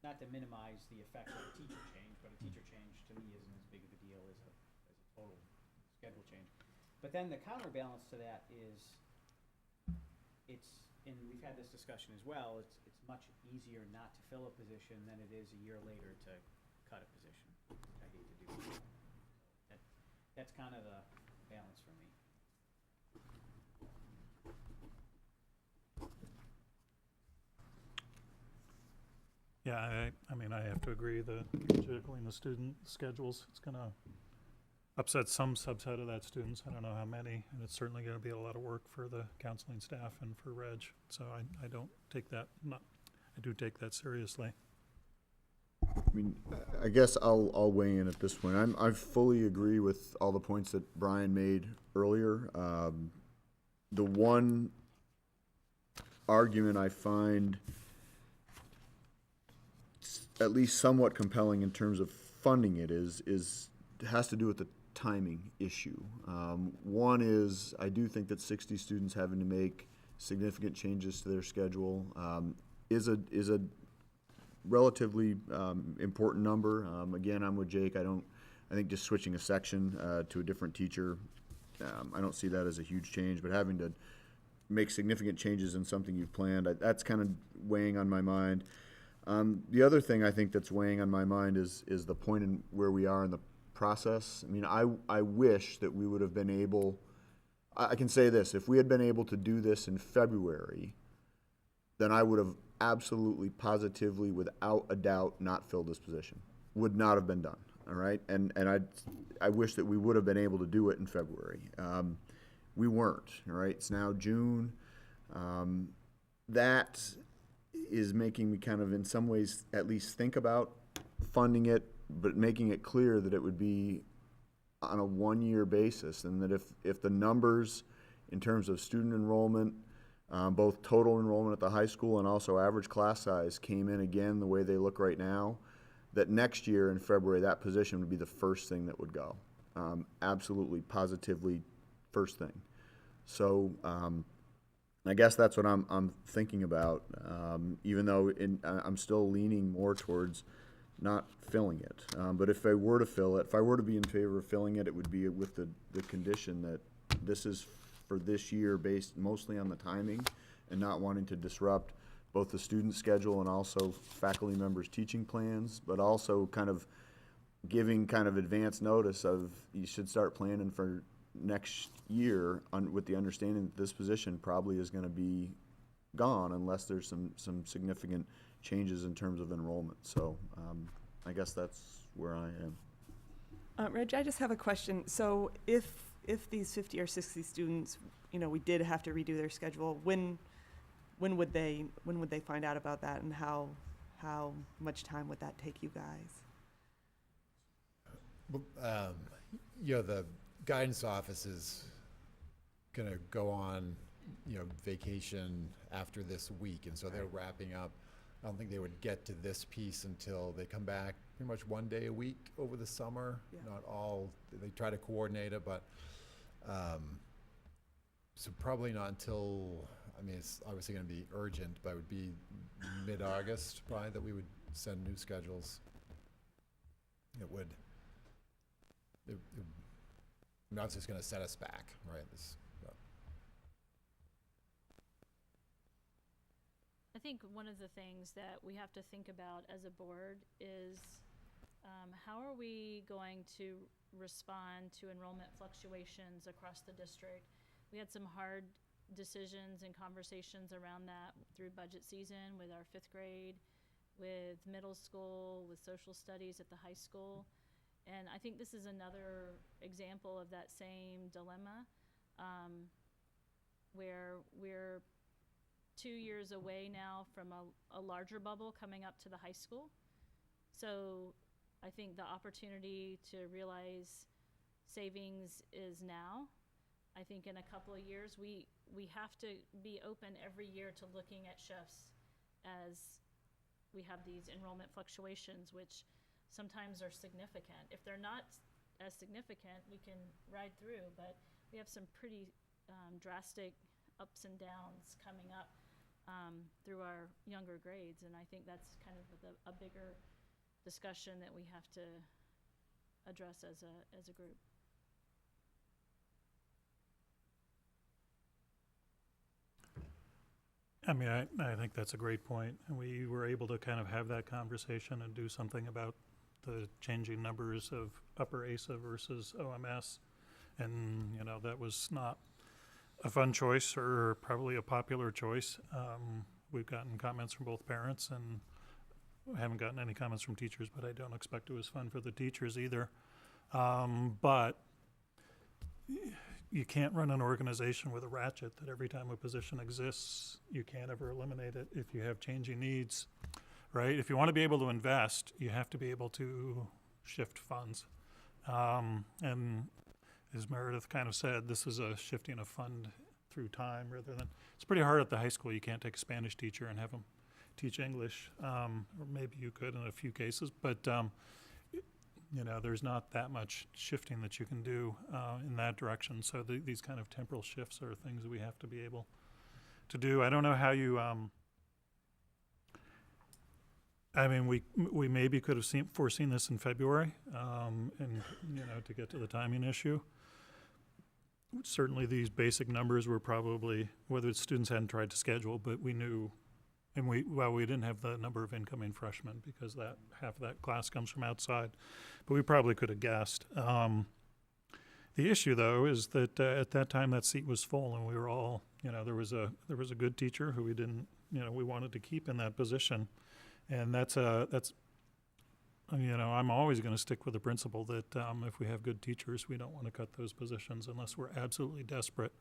not to minimize the effect of a teacher change, but a teacher change to me isn't as big of a deal as a total schedule change. But then the counterbalance to that is, and we've had this discussion as well, it's much easier not to fill a position than it is a year later to cut a position. I hate to do that. That's kind of the balance for me. Yeah, I mean, I have to agree that juggling the student schedules, it's gonna upset some subset of that students. I don't know how many, and it's certainly gonna be a lot of work for the counseling staff and for Reg. So I don't take that, I do take that seriously. I mean, I guess I'll weigh in at this point. I fully agree with all the points that Brian made earlier. The one argument I find at least somewhat compelling in terms of funding it has to do with the timing issue. One is, I do think that 60 students having to make significant changes to their schedule is a relatively important number. Again, I'm with Jake. I think just switching a section to a different teacher, I don't see that as a huge change, but having to make significant changes in something you've planned, that's kind of weighing on my mind. The other thing I think that's weighing on my mind is the point in where we are in the process. I mean, I wish that we would have been able, I can say this, if we had been able to do this in February, then I would have absolutely, positively, without a doubt, not filled this position. Would not have been done, all right? And I wish that we would have been able to do it in February. We weren't, all right? It's now June. That is making me kind of, in some ways, at least think about funding it, but making it clear that it would be on a one-year basis, and that if the numbers in terms of student enrollment, both total enrollment at the high school and also average class size came in again the way they look right now, that next year in February that position would be the first thing that would go. Absolutely, positively, first thing. So I guess that's what I'm thinking about, even though I'm still leaning more towards not filling it. But if I were to fill it, if I were to be in favor of filling it, it would be with the condition that this is for this year based mostly on the timing and not wanting to disrupt both the student schedule and also faculty members' teaching plans, but also kind of giving kind of advance notice of you should start planning for next year with the understanding that this position probably is going to be gone unless there's some significant changes in terms of enrollment. So I guess that's where I am. Reg, I just have a question. So if these 50 or 60 students, we did have to redo their schedule, when would they find out about that, and how much time would that take you guys? The guidance office is going to go on, vacation after this week, and so they're wrapping up. I don't think they would get to this piece until they come back pretty much one day a week over the summer. Yeah. Not all, they try to coordinate it, but so probably not until, it's obviously going to be urgent, but it would be mid-August probably that we would send new schedules. It would. Obviously it's going to set us back, right? I think one of the things that we have to think about as a board is how are we going to respond to enrollment fluctuations across the district? We had some hard decisions and conversations around that through budget season with our 5th grade, with middle school, with social studies at the high school. And I think this is another example of that same dilemma, where we're 2 years away now from a larger bubble coming up to the high school. So I think the opportunity to realize savings is now. I think in a couple of years, we have to be open every year to looking at shifts as we have these enrollment fluctuations, which sometimes are significant. If they're not as significant, we can ride through, but we have some pretty drastic ups and downs coming up through our younger grades, and I think that's kind of a bigger discussion that we have to address as a group. I mean, I think that's a great point. And we were able to kind of have that conversation and do something about the changing numbers of upper ASA versus OMS. And, you know, that was not a fun choice or probably a popular choice. We've gotten comments from both parents, and we haven't gotten any comments from teachers, but I don't expect it was fun for the teachers either. But you can't run an organization with a ratchet that every time a position exists, you can't ever eliminate it if you have changing needs, right? If you want to be able to invest, you have to be able to shift funds. And as Meredith kind of said, this is a shifting of fund through time rather than, it's pretty hard at the high school. You can't take a Spanish teacher and have them teach English, or maybe you could in a few cases, but you know, there's not that much shifting that you can do in that direction. So these kind of temporal shifts are things that we have to be able to do. I don't know how you, I mean, we maybe could have foreseen this in February, and, you know, to get to the timing issue. Certainly these basic numbers were probably, whether it's students hadn't tried to schedule, but we knew, and we didn't have the number of incoming freshmen because that half of that class comes from outside, but we probably could have guessed. The issue though is that at that time that seat was full, and we were all, you know, there was a good teacher who we didn't, you know, we wanted to keep in that position, and that's you know, I'm always going to stick with the principle that if we have good teachers, we don't want to cut those positions unless we're absolutely desperate.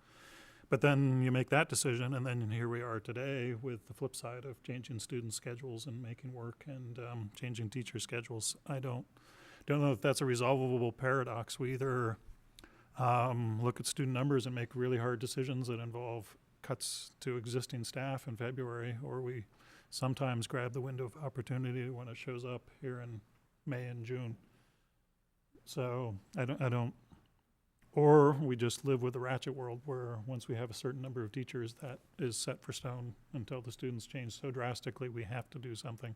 But then you make that decision, and then here we are today with the flip side of changing student schedules and making work and changing teacher schedules. I don't know if that's a resolvable paradox. We either look at student numbers and make really hard decisions that involve cuts to existing staff in February, or we sometimes grab the window of opportunity when it shows up here in May and June. So I don't. Or we just live with the ratchet world where once we have a certain number of teachers, that is set for stone until the students change so drastically we have to do something.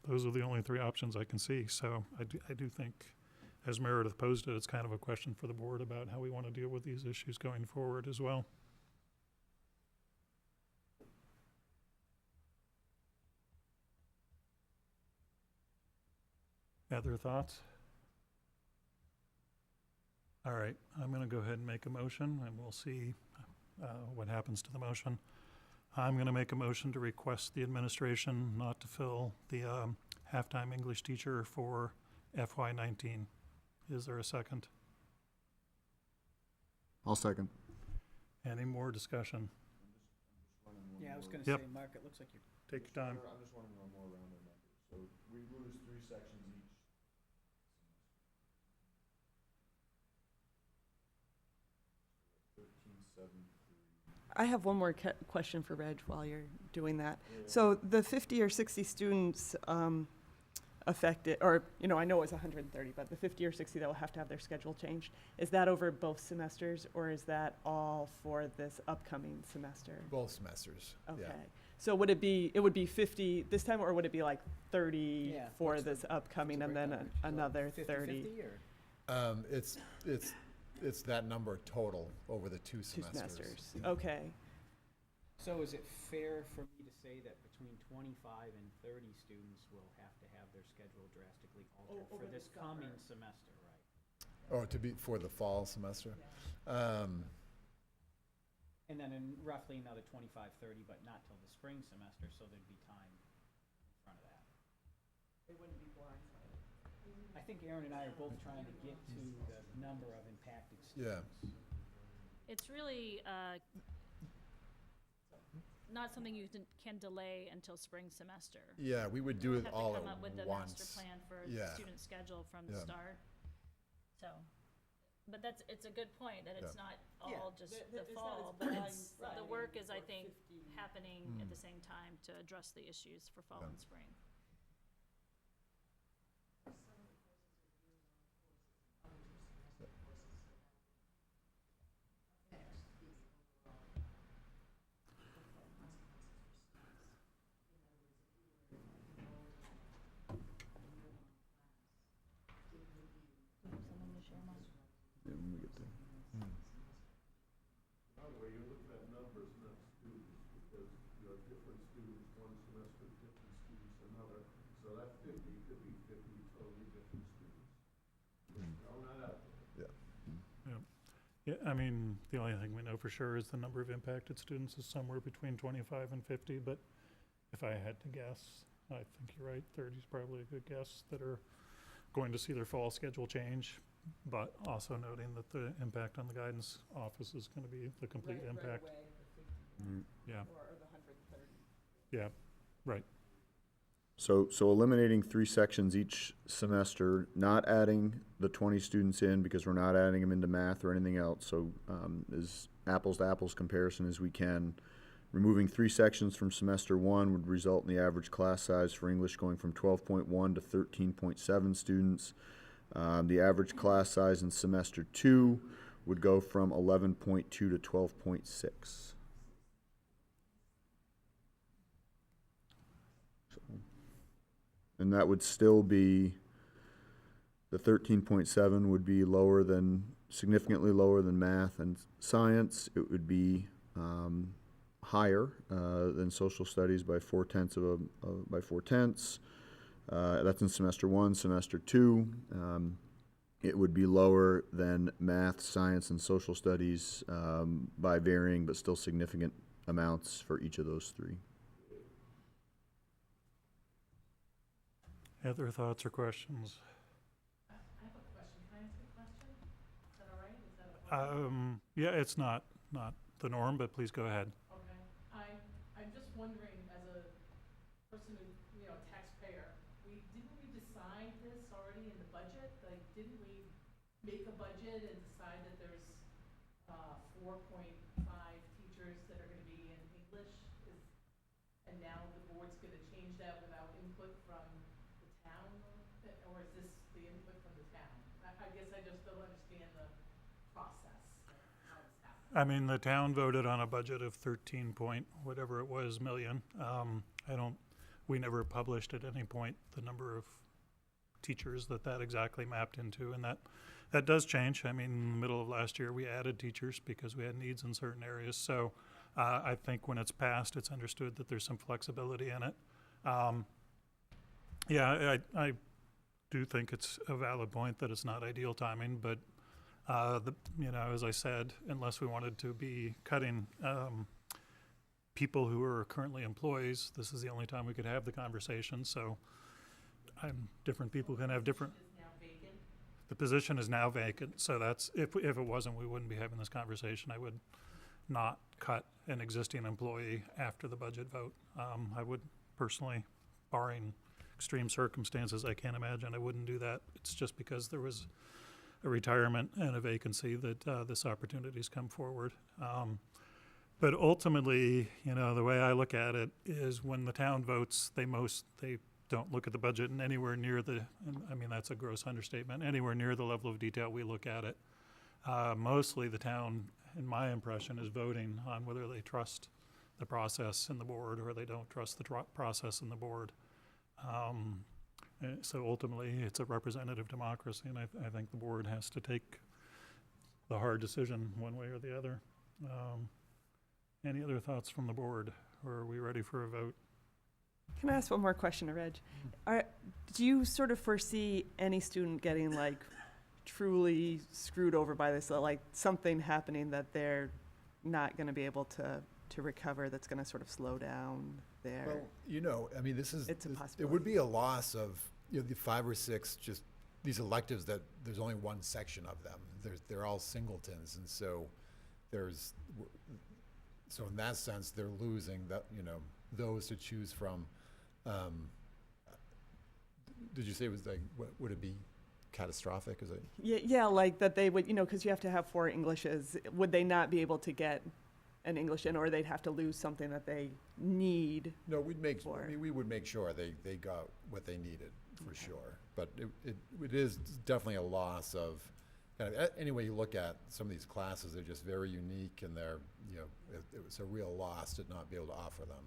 Those are the only three options I can see. So I do think, as Meredith posed it, it's kind of a question for the board about how we want to deal with these issues going forward as well. Other thoughts? All right, I'm going to go ahead and make a motion, and we'll see what happens to the motion. I'm going to make a motion to request the administration not to fill the half-time English teacher for FY19. Is there a second? I'll second. Any more discussion? Yeah, I was gonna Yep. say, Mark, it looks like you're, Take your time. I'm just wondering one more round of numbers. So we lose 3 sections each. I have one more question for Reg while you're doing that. So the 50 or 60 students affected, or, you know, I know it was 130, but the 50 or 60 that will have to have their schedule changed, is that over both semesters, or is that all for this upcoming semester? Both semesters. Okay. Yeah. So would it would be 50 this time, or would it be like 30 Yeah, for what's the- this upcoming what's and the then breakdown? another 50-50 30? or? It's that number total over the two Two semesters. semesters, okay. So is it fair for me to say that between 25 and 30 students will have to have their schedule drastically altered for this coming semester, right? Oh, for the fall semester? And then in roughly another 25, 30, but not till the spring semester, so there'd be time in front of that. They wouldn't be blindsided. I think Aaron and I are both trying to get to the number of impacted Yeah. students. It's really not something you can delay until spring semester. Yeah, we would do it all Have to come up with the at master once. plan for Yeah. student schedule from the Yeah. start. So, but it's a good point that it's Yeah. not Yeah, all just that- the it's not fall, as but it's, the blindsiding work is, I for think, 50. happening at the same time to address the issues for fall Yeah. and spring. Yeah, when we get there. By the way, you're looking at numbers, not students, because you have different students one semester, different students another. So that 50 could be 50 totally different students. Throwing that out there. Yeah. Yeah, I mean, the only thing we know for sure is the number of impacted students is somewhere between 25 and 50, but if I had to guess, I think you're right, 30 is probably a good guess, that are going to see their fall schedule change, but also noting that the impact on the guidance office is going to be the complete Right impact. away, the 50, Yeah, or the 130. yeah, right. So eliminating 3 sections each semester, not adding the 20 students in because we're not adding them into math or anything else. So as apples to apples comparison as we can. Removing 3 sections from semester 1 would result in the average class size for English going from 12.1 to 13.7 students. The average class size in semester 2 would go from 11.2 to 12.6. And that would still be, the 13.7 would be significantly lower than math and science. It would be higher than social studies by 4/10. That's in semester 1. Semester 2, it would be lower than math, science, and social studies by varying but still significant amounts for each of those 3. Other thoughts or questions? I have a question. Can I ask a question? Is that all right? Is that okay? Yeah, it's not the norm, but please go ahead. Okay. I'm just wondering, as a person who, taxpayer, didn't we decide this already in the budget? Like, didn't we make a budget and decide that there's 4.5 teachers that are gonna be in English? And now the board's gonna change that without input from the town? Or is this the input from the town? I guess I just don't understand the process of how it's happening. I mean, the town voted on a budget of 13 point, whatever it was, million. We never published at any point the number of teachers that exactly mapped into, and that does change. I mean, in the middle of last year, we added teachers because we had needs in certain areas. So I think when it's passed, it's understood that there's some flexibility in it. Yeah, I do think it's a valid point that it's not ideal timing, but as I said, unless we wanted to be cutting people who are currently employees, this is the only time we could have the conversation. So different people can have different. Is now vacant? The position is now vacant, so that's, if it wasn't, we wouldn't be having this conversation. I would not cut an existing employee after the budget vote. I would personally, barring extreme circumstances, I can't imagine I wouldn't do that. It's just because there was a retirement and a vacancy that this opportunity's come forward. But ultimately, the way I look at it is when the town votes, they don't look at the budget and anywhere near and I mean, that's a gross understatement, anywhere near the level of detail we look at it. Mostly the town, in my impression, is voting on whether they trust the process in the board or they don't trust the process in the board. So ultimately, it's a representative democracy, and I think the board has to take the hard decision one way or the other. Any other thoughts from the board, or are we ready for a vote? Can I ask one more question to Reg? Do you sort of foresee any student getting like truly screwed over by this, like something happening that they're not going to be able to recover, that's going to sort of slow down their? Well, you know, I mean, this is, It's a it would possibility. be a loss of, you know, the 5 or 6, just these electives that there's only one section of them. They're all singletons, and so so in that sense, they're losing that, you know, those to choose from. Did you say it was like, would it be catastrophic? Is it? Yeah, like that they would, because you have to have 4 Englishes. Would they not be able to get an English in, or they'd have to lose something that they need? No, I For- mean, we would make sure they got what they needed, for sure. But it is definitely a loss of, kind of, any way you look at some of these classes, they're just very unique, and they're, you know, it was a real loss to not be able to offer them.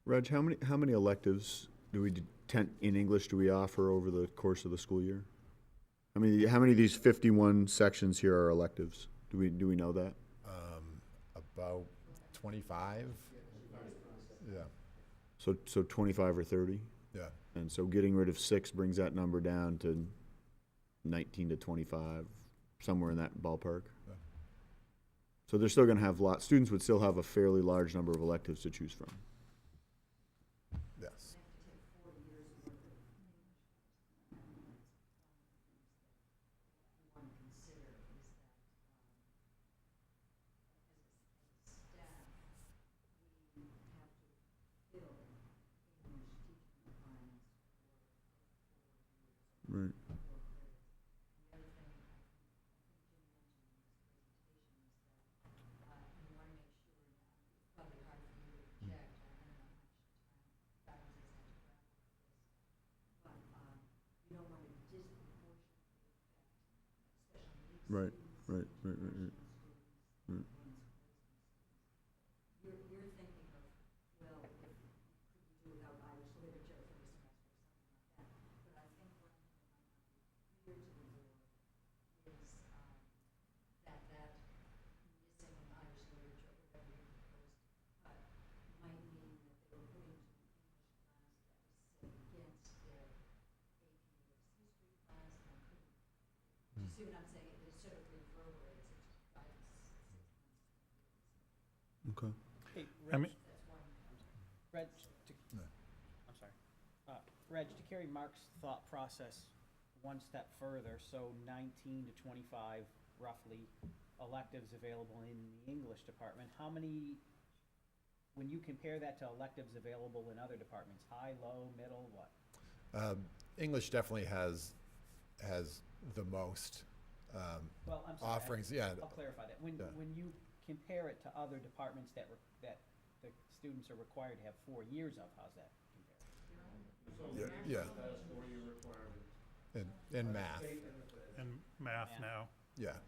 Reg, how many electives in English do we offer over the course of the school year? How many of these 51 sections here are electives? Do we know that? About 25? Yeah, So 25 or 30? yeah. And so getting rid of 6 brings that number down to 19 to 25, somewhere in that ballpark. Yeah. So they're still going to have students would still have a fairly large number of electives to choose from. Yes. Right. Right. Okay. Hey, I Reg, mean- Reg, No. I'm sorry. Reg, to carry Mark's thought process one step further, so 19 to 25 roughly electives available in the English department, how many, when you compare that to electives available in other departments, high, low, middle, what? English definitely has the most Well, I'm sorry. offerings, yeah. I'll clarify that. When, Yeah. when you compare it to other departments that the students are required to have 4 years of, how's that compare? Yeah. In math, And math Yeah. now. yeah.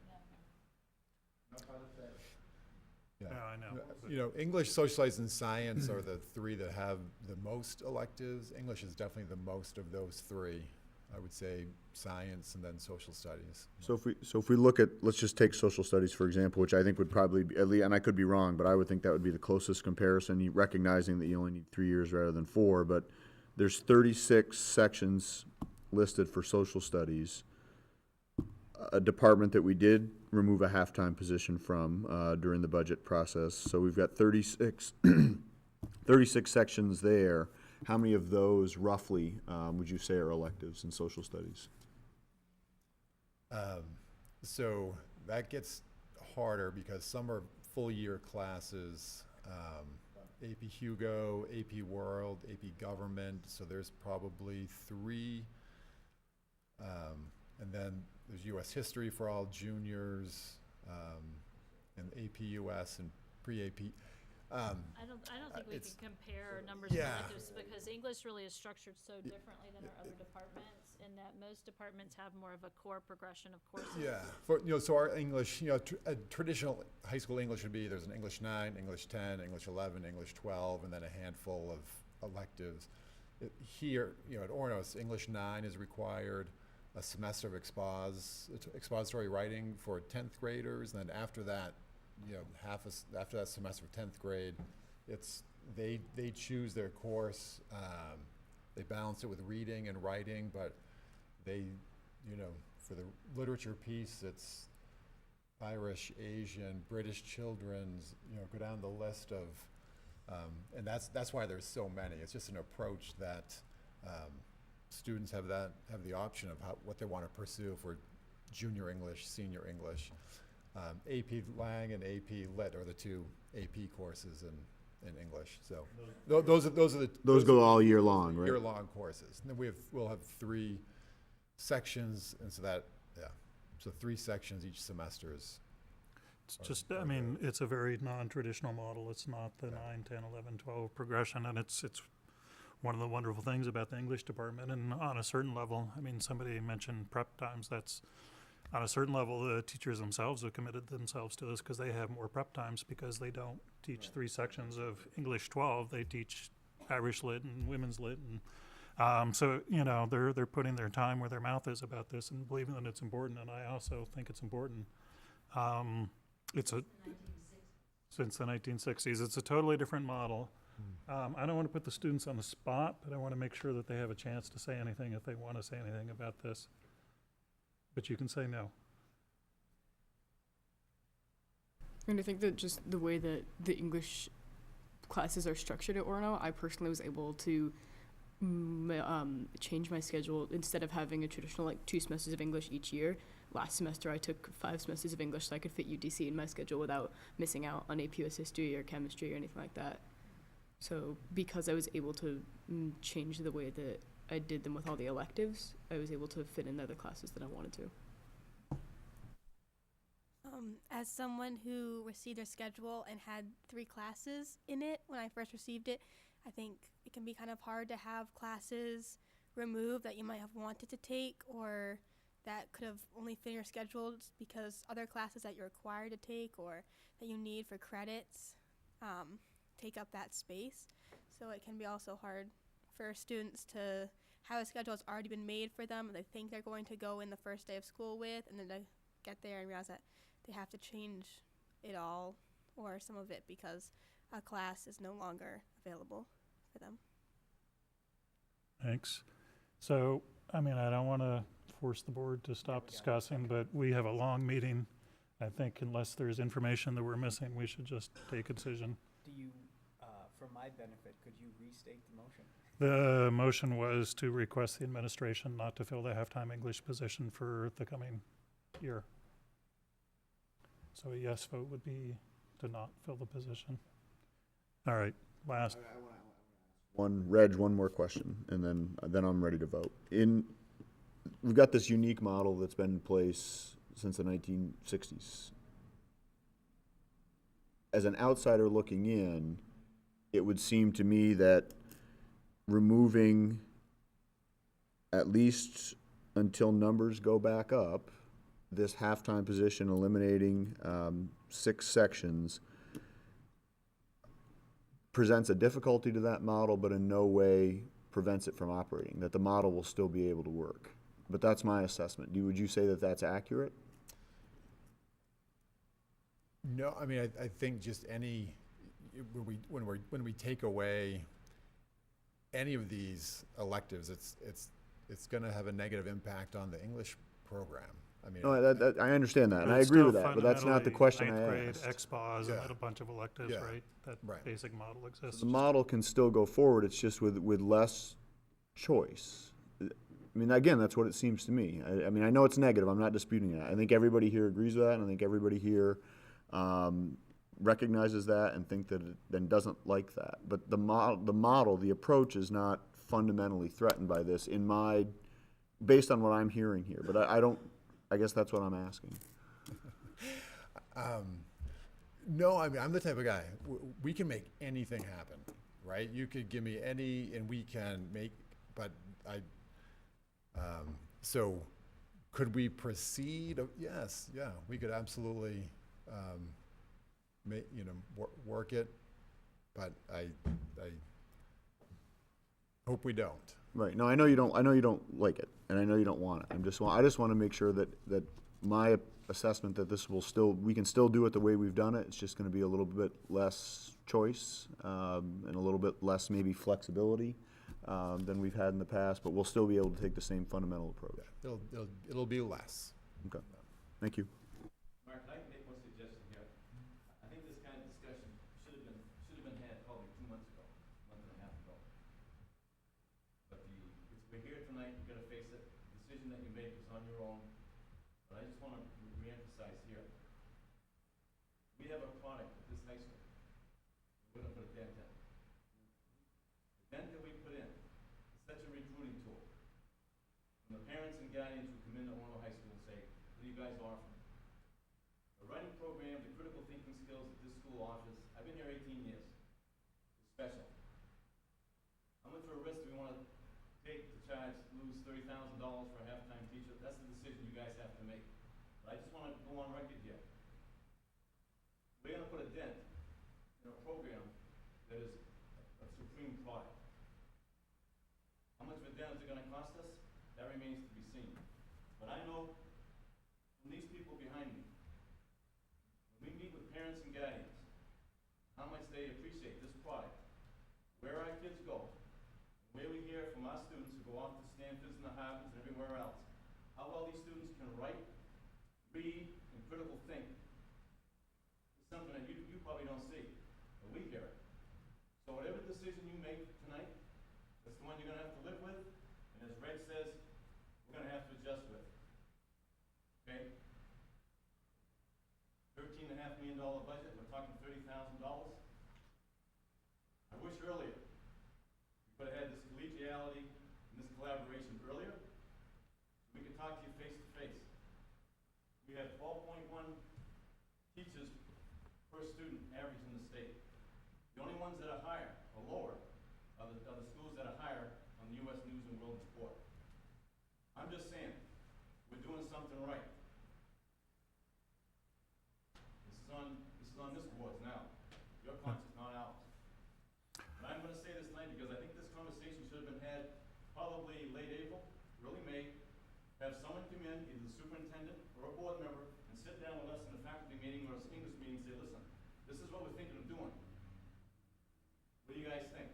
Yeah, I know. You know, English, social studies, and science are the 3 that have the most electives. English is definitely the most of those 3. I would say science and then social studies. So if we look at, let's just take social studies, for example, which I think would probably be, at least, and I could be wrong, but I would think that would be the closest comparison, recognizing that you only need 3 years rather than 4, but there's 36 sections listed for social studies. A department that we did remove a half-time position from during the budget process, so we've got 36 sections there. How many of those roughly would you say are electives in social studies? So that gets harder because some are full year classes, AP Hugo, AP World, AP Government, so there's probably 3. And then there's US History for all juniors, and AP US and pre-AP. I don't think we It's- can compare numbers of Yeah. electives because English really is structured so differently than our other departments, in that most departments have more of a core progression of courses. Yeah, so our English, a traditional high school English would be, there's an English 9, English 10, English 11, English 12, and then a handful of electives. Here, at Ornos, English 9 is required, a semester of expository writing for 10th graders, and then after that, after that semester of 10th grade, they choose their course. They balance it with reading and writing, but they, for the literature piece, it's Irish, Asian, British children's, go down the list of, and that's why there's so many. It's just an approach that students have the option of what they want to pursue for junior English, senior English. AP Lang and AP Lit are the two AP courses in English. So those Those go all year long, right? Year-long courses. And then we'll have 3 sections, and so 3 sections each semester is. It's just, I mean, it's a very non-traditional model. It's not the 9, 10, 11, 12 progression, and it's one of the wonderful things about the English department. And on a certain level, I mean, somebody mentioned prep times. That's on a certain level, the teachers themselves have committed themselves to this because they have more prep times because they don't teach 3 sections of English 12. They teach Irish Lit and Women's Lit, and so they're putting their time where their mouth is about this and believing that it's important. And I also think it's important. Since the 1960s, it's a totally different model. I don't want to put the students on the spot, but I want to make sure that they have a chance to say anything if they want to say anything about this. But you can say no. And I think that just the way that the English classes are structured at Orono, I personally was able to change my schedule. Instead of having a traditional 2 semesters of English each year, last semester I took 5 semesters of English so I could fit UDC in my schedule without missing out on AP US history or chemistry or anything like that. So because I was able to change the way that I did them with all the electives, I was able to fit in the other classes that I wanted to. As someone who received their schedule and had 3 classes in it when I first received it, I think it can be kind of hard to have classes removed that you might have wanted to take or that could have only fit your schedule because other classes that you're required to take or that you need for credits take up that space. So it can be also hard for students to have a schedule that's already been made for them and they think they're going to go in the first day of school with, and then they get there and realize that they have to change it all or some of it because a class is no longer available for them. Thanks. So, I mean, I don't want to force the board to stop discussing, but we have a long meeting. I think unless there's information that we're missing, we should just take a decision. Do you, for my benefit, could you restate the motion? The motion was to request the administration not to fill the halftime English position for the coming year. So a yes vote would be to not fill the position. All right, last. One more question, and then I'm ready to vote. We've got this unique model that's been in place since the 1960s. As an outsider looking in, it would seem to me that removing, at least until numbers go back up, this halftime position, eliminating 6 sections, presents a difficulty to that model, but in no way prevents it from operating, that the model will still be able to work. But that's my assessment. Would you say that that's accurate? No, I mean, I think just when we take away any of these electives, it's going to have a negative impact on the English program. I mean, No, I understand that, and I It's agree still with that, but that's not the question I ninth grade, asked. X-pos, Yeah. and then a bunch of electives, Yeah. right? That Right. basic model exists. The model can still go forward, it's just with less choice. I mean, again, that's what it seems to me. I mean, I know it's negative, I'm not disputing that. I think everybody here agrees with that, and I think everybody here recognizes that and think that it then doesn't like that. But the model, the approach is not fundamentally threatened by this based on what I'm hearing here. But I guess that's what I'm asking. No, I mean, I'm the type of guy, we can make anything happen, right? You could give me and we can make, but so could we proceed? Yes, yeah, we could absolutely work it, but I hope we don't. Right. No, I know you don't like it, and I know you don't want it. I just want to make sure that my assessment that this will still, we can still do it the way we've done it. It's just gonna be a little bit less choice, and a little bit less maybe flexibility, than we've had in the past, but we'll still be able to take the same fundamental approach. It'll be less. Okay, thank you. Mark, can I make one suggestion here? I think this kind of discussion should have been had probably 2 months ago, month and a half ago. But we're here tonight, you gotta face it, the decision that you make is on your own. But I just wanna reemphasize here. We have a product at this high school. We're gonna put a dent in. The dent that we put in is such a recruiting tool. From the parents and guardians who come into Orono High School and say, what do you guys offer? The writing program, the critical thinking skills that this school offers, I've been here 18 years. It's special. How much of a risk do we want to take to lose $30,000 for a half-time teacher? That's the decision you guys have to make. But I just want to go on record here. We're going to put a dent in a program that is a supreme product. How much of a dent is it going to cost us? That remains to be seen. But I know from these people behind me, when we meet with parents and guardians, how much they appreciate this product, where our kids go, where we hear from our students who go off to Stanfords and the Harvards and everywhere else, how well these students can write, read, and critical think. It's something that you probably don't see, but we hear it. So whatever decision you make tonight, that's the one you're going to have to live with, and as Red says, we're going to have to adjust with. Okay? $13.5 million budget, we're talking $30,000. I wish earlier we could have had this collegiality and this collaboration earlier. We could talk to you face to face. We have 12.1 teachers per student average in the state. The only ones that are higher or lower are the schools that are higher on the U.S. News and World Report. I'm just saying, we're doing something right. This is on this board now. Your conscience, not ours. But I'm going to say this tonight because I think this conversation should have been had probably late April, early May. Have someone come in, either the superintendent or a board member, and sit down with us in a faculty meeting or an English meeting and say, listen, this is what we're thinking of doing. What do you guys think?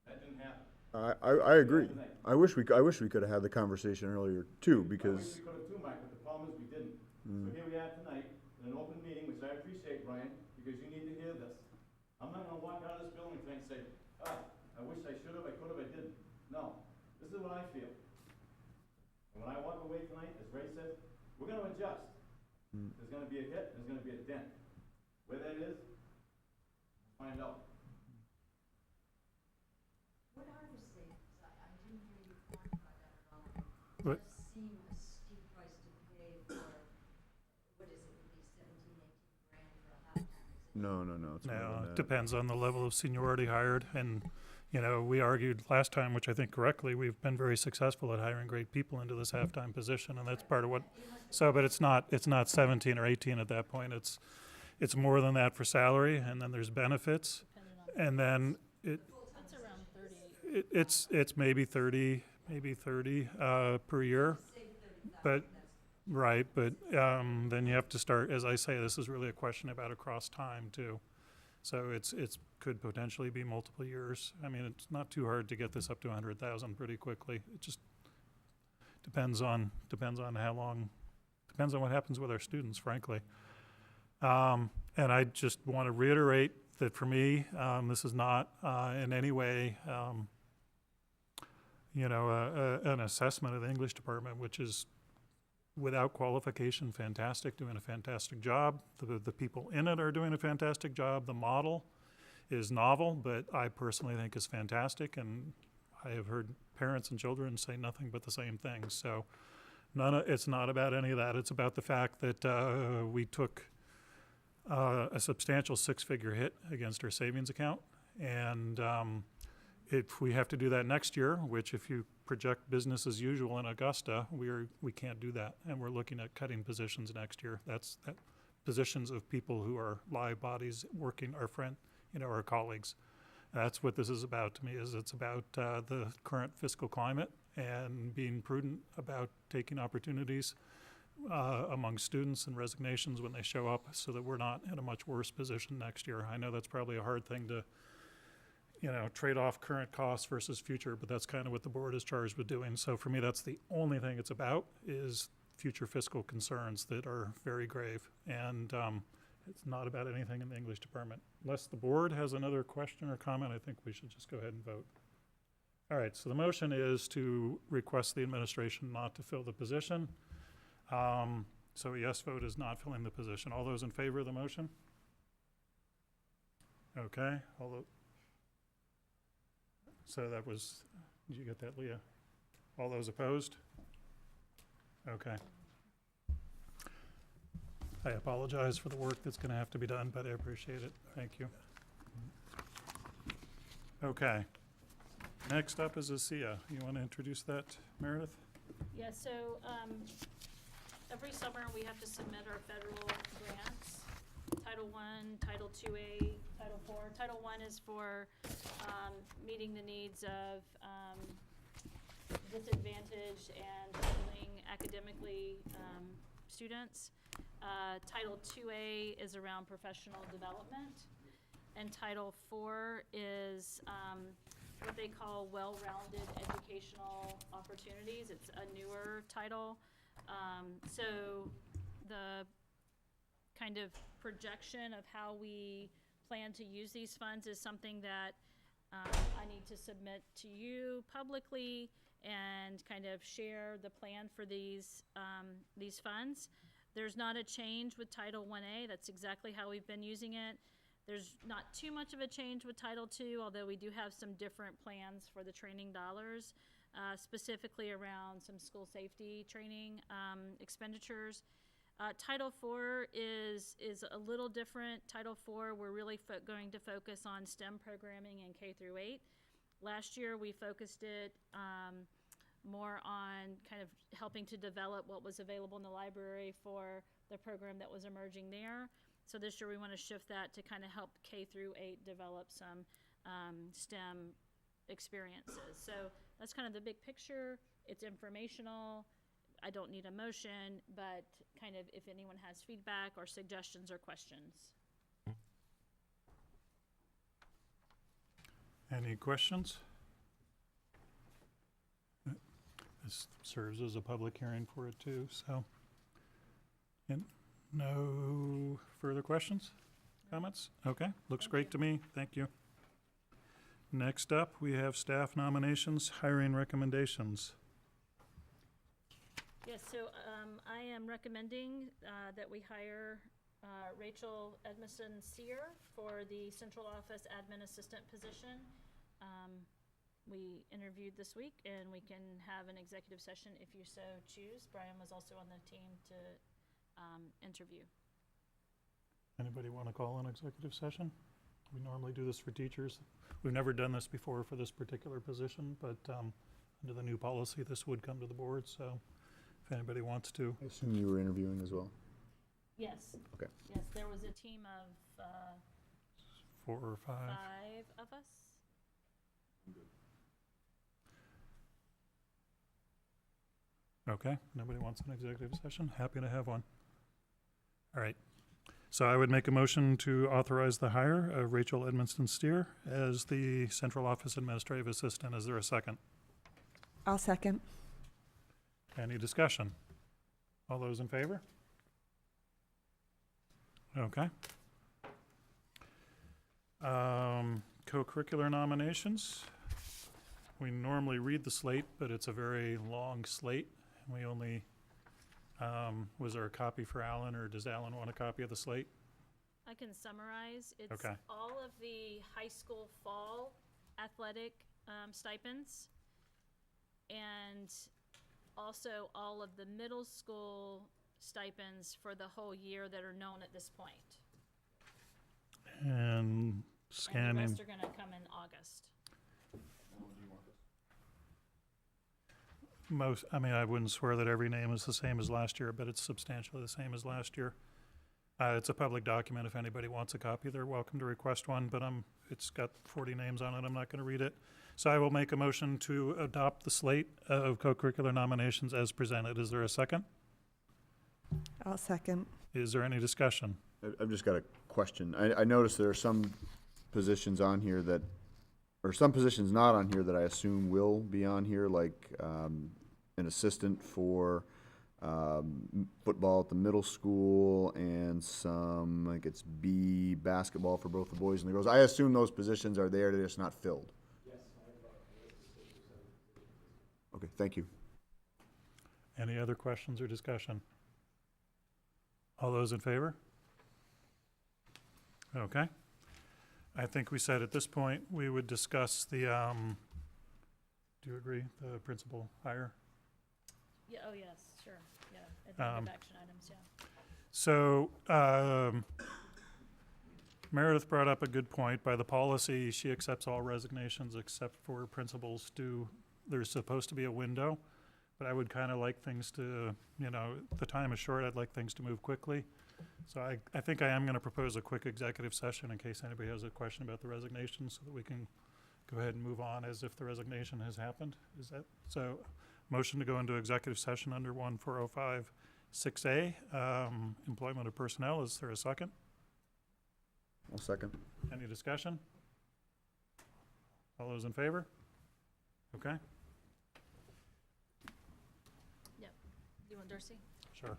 That didn't happen. I agree. I wish we could have had the conversation earlier too, I because. wish we could have too, Mike, but the problem is we didn't. So here we are tonight in an open meeting, which I appreciate, Brian, because you need to hear this. I'm not gonna walk out of this building tonight and say, I wish I should have, I could have, I didn't. No, this is what I feel. And when I walk away tonight, as Ray said, we're gonna adjust. There's gonna be a hit, there's gonna be a dent. Where that is, find out. What are the savings? I didn't hear you quantify that at all. What? It does seem a steep price to pay for, what is it, at least 17, 18 grand for a half-time position? No, it's more Now, than it that. depends on the level of seniority hired, and, you know, we argued last time, which I think correctly, we've been very successful at hiring great people into this halftime position, and that's part of what, so, but it's not 17 or 18 at that point, it's more than that for salary, and then there's benefits, Depending on, and then it's around 30. it's maybe 30 per year, but, right, but, then you have to start, as I say, this is really a question about across time too. So it's could potentially be multiple years. I mean, it's not too hard to get this up to 100,000 pretty quickly. It just depends on how long, depends on what happens with our students, frankly. And I just want to reiterate that for me, this is not in any way, an assessment of the English department, which is without qualification fantastic, doing a fantastic job. The people in it are doing a fantastic job. The model is novel, but I personally think is fantastic, and I have heard parents and children say nothing but the same things. So it's not about any of that. It's about the fact that we took a substantial six-figure hit against our savings account, and if we have to do that next year, which if you project business as usual in Augusta, we can't do that, and we're looking at cutting positions next year. That's positions of people who are live bodies working, our colleagues. That's what this is about to me. It's about the current fiscal climate and being prudent about taking opportunities among students and resignations when they show up, so that we're not in a much worse position next year. I know that's probably a hard thing to, trade off current costs versus future, but that's kind of what the board is charged with doing. So for me, that's the only thing it's about, is future fiscal concerns that are very grave. And it's not about anything in the English department. Unless the board has another question or comment, I think we should just go ahead and vote. All right, so the motion is to request the administration not to fill the position. So a yes vote is not filling the position. All those in favor of the motion? Okay, so that was, did you get that, Leah? All those opposed? Okay. I apologize for the work that's going to have to be done, but I appreciate it. Thank you. Okay. Next up is ASEA. You want to introduce that, Meredith? Yeah, so every summer we have to submit our federal grants, Title I, Title IIA, Title IV. Title I is for meeting the needs of disadvantaged and struggling academically students. Title IIA is around professional development, and Title IV is what they call well-rounded educational opportunities. It's a newer title. So the kind of projection of how we plan to use these funds is something that I need to submit to you publicly and kind of share the plan for these funds. There's not a change with Title IA. That's exactly how we've been using it. There's not too much of a change with Title II, although we do have some different plans for the training dollars, specifically around some school safety training expenditures. Title IV is a little different. Title IV, we're really going to focus on STEM programming in K through 8. Last year, we focused it more on kind of helping to develop what was available in the library for the program that was emerging there. So this year we want to shift that to kind of help K through 8 develop some STEM experiences. So that's kind of the big picture. It's informational. I don't need a motion, but kind of if anyone has feedback or suggestions or questions. Any questions? This serves as a public hearing for it too, so. And no further questions, comments? Okay, looks great to me, thank you. Next up, we have staff nominations, hiring recommendations. Yes, so I am recommending that we hire Rachel Edmiston-Sear for the central office admin assistant position. We interviewed this week, and we can have an executive session if you so choose. Brian was also on the team to interview. Anybody want to call an executive session? We normally do this for teachers. We've never done this before for this particular position, but under the new policy, this would come to the board, so if anybody wants to. I assume you were interviewing as well? Yes. Okay. Yes, there was a team of 4 or 5. 5 of us. Okay, nobody wants an executive session? Happy to have one. All right. So I would make a motion to authorize the hire of Rachel Edmiston-Steer as the central office administrative assistant. Is there a second? I'll second. Any discussion? All those in favor? Okay. Co-curricular nominations. We normally read the slate, but it's a very long slate. We only, was there a copy for Alan, or does Alan want a copy of the slate? I can summarize. It's Okay. all of the high school fall athletic stipends, and also all of the middle school stipends for the whole year that are known at this point. And And the scanning. rest are gonna come in August. Most, I mean, I wouldn't swear that every name is the same as last year, but it's substantially the same as last year. It's a public document. If anybody wants a copy, they're welcome to request one, but it's got 40 names on it. I'm not going to read it. So I will make a motion to adopt the slate of co-curricular nominations as presented. Is there a second? I'll second. Is there any discussion? I've just got a question. I noticed there are some positions on here that, or some positions not on here that I assume will be on here, like an assistant for football at the middle school and some, like it's B basketball for both the boys and the girls. I assume those positions are there, they're just not filled. Okay, thank you. Any other questions or discussion? All those in favor? Okay. I think we said at this point, we would discuss the, do you agree, the principal hire? Yeah, oh, yes, sure, yeah, at the end Um, of action items, yeah. So, Meredith brought up a good point. By the policy, she accepts all resignations except for principals do. There's supposed to be a window, but I would kind of like things to, you know, the time is short. I'd like things to move quickly. So I think I am going to propose a quick executive session in case anybody has a question about the resignation so that we can go ahead and move on as if the resignation has happened. Is that, so motion to go into executive session under 14056A, employment of personnel. Is there a second? I'll second. Any discussion? All those in favor? Okay, You want Darcy? sure.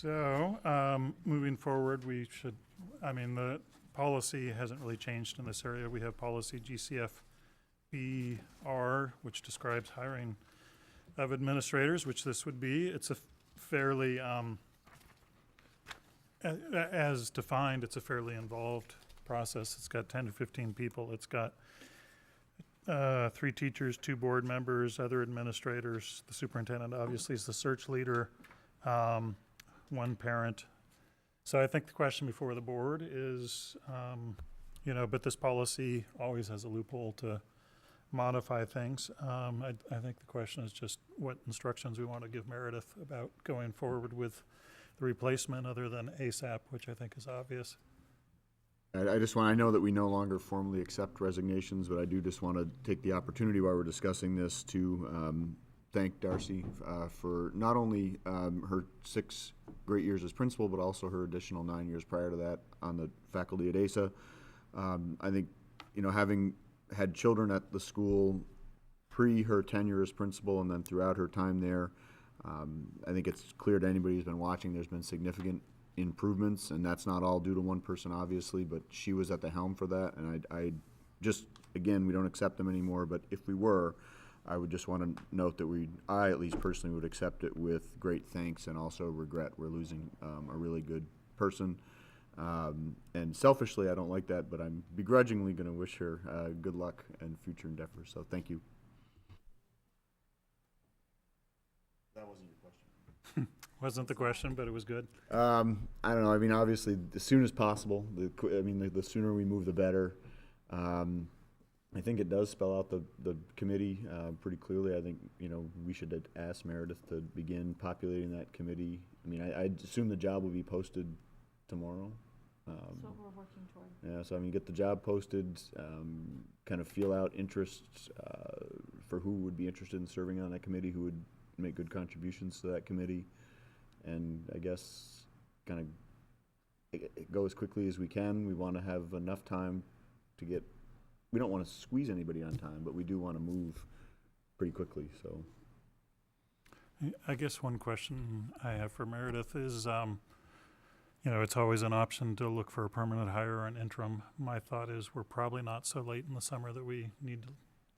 So, moving forward, we should, I mean, the policy hasn't really changed in this area. We have policy GCFBR, which describes hiring of administrators, which this would be. It's a fairly, as defined, it's a fairly involved process. It's got 10 to 15 people. It's got 3 teachers, 2 board members, other administrators. The superintendent obviously is the search leader, 1 parent. So I think the question before the board is, but this policy always has a loophole to modify things. I think the question is just what instructions we want to give Meredith about going forward with the replacement other than ASAP, which I think is obvious. I know that we no longer formally accept resignations, but I do just want to take the opportunity while we're discussing this to thank Darcy for not only her 6 great years as principal, but also her additional 9 years prior to that on the faculty at ASA. I think, having had children at the school pre her tenure as principal and then throughout her time there, I think it's clear to anybody who's been watching there's been significant improvements, and that's not all due to one person, obviously, but she was at the helm for that. And I just, again, we don't accept them anymore, but if we were, I would just want to note that I at least personally would accept it with great thanks and also regret. We're losing a really good person. And selfishly, I don't like that, but I'm begrudgingly going to wish her good luck and future endeavors. So thank you. That wasn't your question. Wasn't the question, but it was good. I don't know. I mean, obviously, as soon as possible. The sooner we move, the better. I think it does spell out the committee pretty clearly. I think, we should ask Meredith to begin populating that committee. I mean, I assume the job will be posted tomorrow. That's what we're working toward. Yeah, so get the job posted, kind of feel out interests for who would be interested in serving on that committee, who would make good contributions to that committee, and I guess kind of go as quickly as we can. We want to have enough time to get. We don't want to squeeze anybody on time, but we do want to move pretty quickly. So, I guess one question I have for Meredith is, it's always an option to look for a permanent hire or an interim. My thought is we're probably not so late in the summer that we need to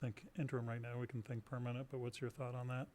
think interim right now. We can think permanent, but what's your thought on that?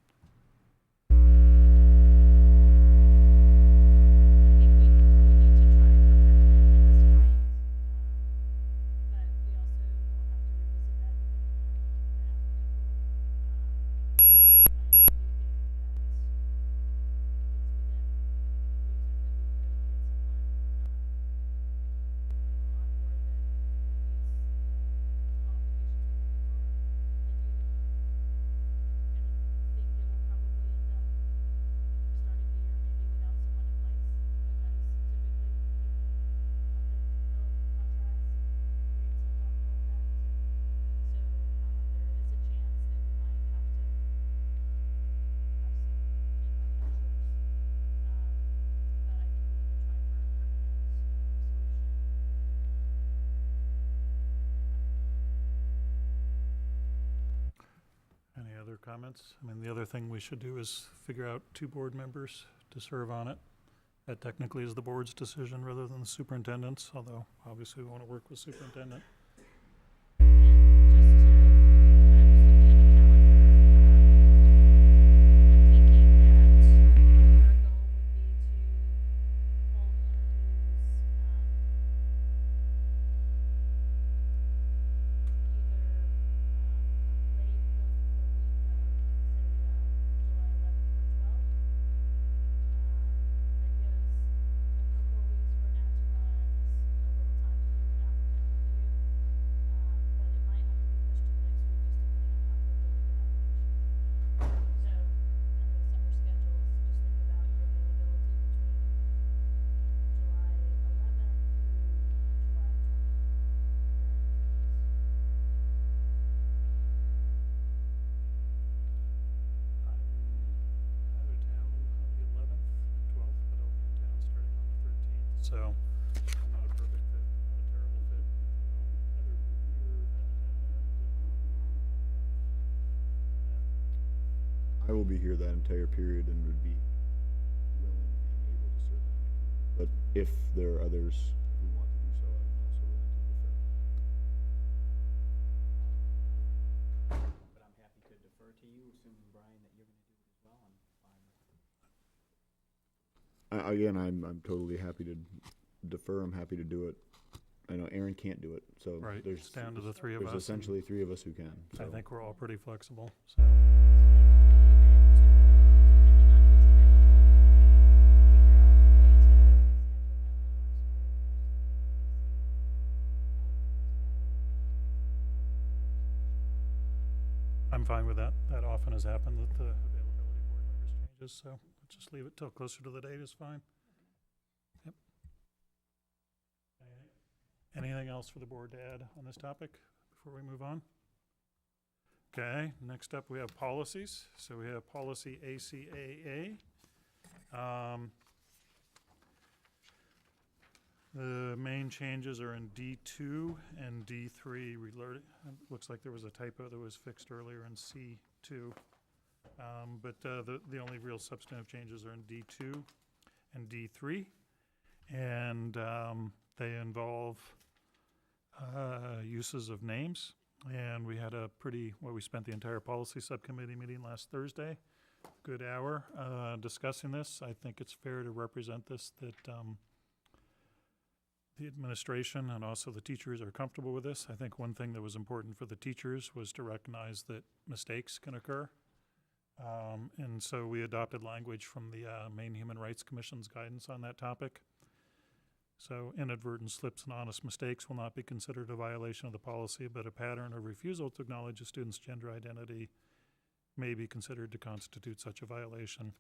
Comments? I mean, the other thing we should do is figure out 2 board members to serve on it. That technically is the board's decision rather than the superintendent's, although obviously we want to work with superintendent. So I'm not a perfect fit, not a terrible fit. I don't know, Heather, you're down there. I will be here that entire period and would be willing and able to serve on that committee. But if there are others who want to do so, I'm also willing to defer. But I'm happy to defer to you, assuming, Brian, that you're going to do again, I'm totally happy to defer. I'm happy to do it. I know Aaron can't do it, so Right, there's it's down to the three of us. there's and essentially three of us who can. I So. think we're all pretty flexible, so. I'm fine with that. That often has happened that the availability of board members changes, so let's just leave it till closer to the date is fine. Yep. Anything else for the board to add on this topic before we move on? Okay, next up we have policies. So we have policy ACAA. The main changes are in D2 and D3. It looks like there was a typo that was fixed earlier in C2. But the only real substantive changes are in D2 and D3. And they involve uses of names. And we had we spent the entire policy subcommittee meeting last Thursday. Good hour discussing this. I think it's fair to represent this that the administration and also the teachers are comfortable with this. I think one thing that was important for the teachers was to recognize that mistakes can occur. And so we adopted language from the Maine Human Rights Commission's guidance on that topic. So inadvertent slips and honest mistakes will not be considered a violation of the policy, but a pattern of refusal to acknowledge a student's gender identity may be considered to constitute such a violation.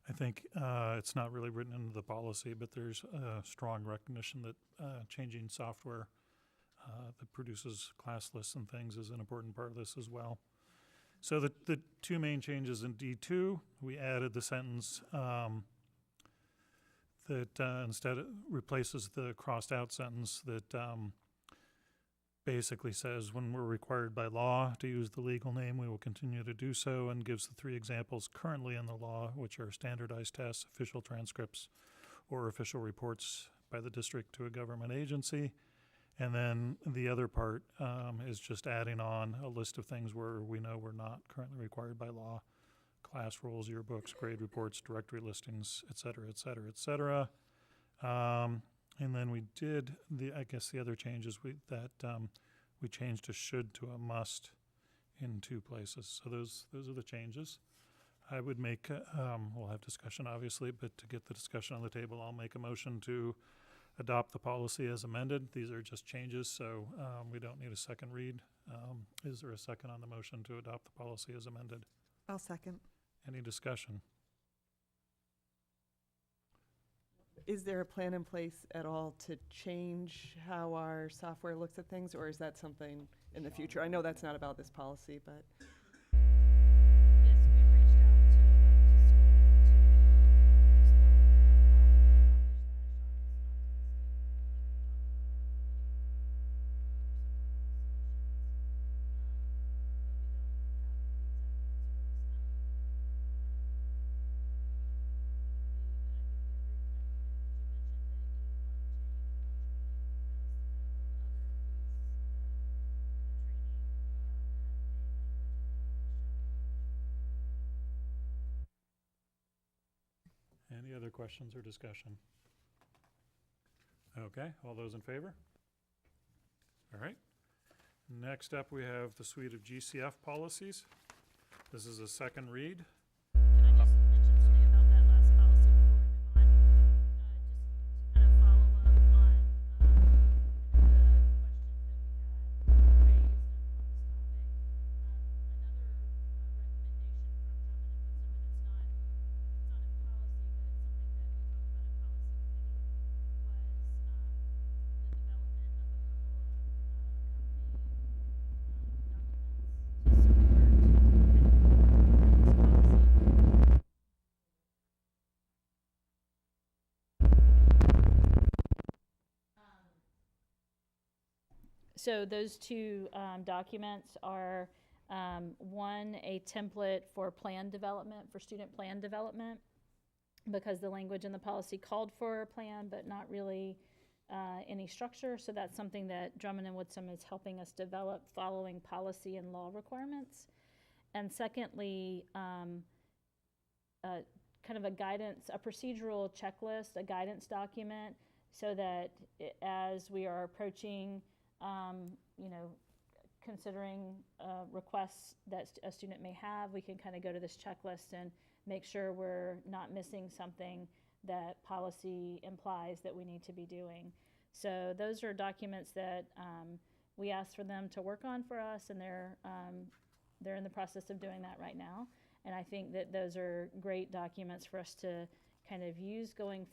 I think it's not really written into the policy, but there's a strong recognition that changing software that produces class lists and things is an important part of this as well. So the two main changes in D2, we added the sentence that instead it replaces the crossed out sentence that basically says when we're required by law to use the legal name, we will continue to do so, and gives the three examples currently in the law, which are standardized tests, official transcripts, or official reports by the district to a government agency. And then the other part is just adding on a list of things where we know we're not currently required by law: class rolls, yearbooks, grade reports, directory listings, et cetera, et cetera, et cetera. And then we did the other changes we changed a should to a must in two places. So those are the changes. I would make, we'll have discussion obviously, but to get the discussion on the table, I'll make a motion to adopt the policy as amended. These are just changes, so we don't need a second read. Is there a second on the motion to adopt the policy as amended? I'll second. Any discussion? Is there a plan in place at all to change how our software looks at things, or is that something in the future? I know that's not about this policy, but. Yes, we've reached out to school Any other questions or discussion? Okay, all those in favor? All right. Next up, we have the suite of GCF policies. This is a second read. Can I just mention something about that last policy before we move on? Just to kind of follow up on the questions that we had raised on this topic. Another recommendation from Drummond and Woodson, and it's not in policy, but it's something that we talked about at policy committee, was the development of a couple of accompanying documents to support So those two documents are, one, a template for plan development, for student plan development, because the language in the policy called for a plan, but not really any structure. So that's something that Drummond and Woodson is helping us develop following policy and law requirements. And secondly, kind of a guidance, a procedural checklist, a guidance document, so that as we are approaching, you know, considering requests that a student may have, we can kind of go to this checklist and make sure we're not missing something that policy implies that we need to be doing. So those are documents that we asked for them to work on for us, and they're in the process of doing that right now. And I think that those are great documents for us to kind of use going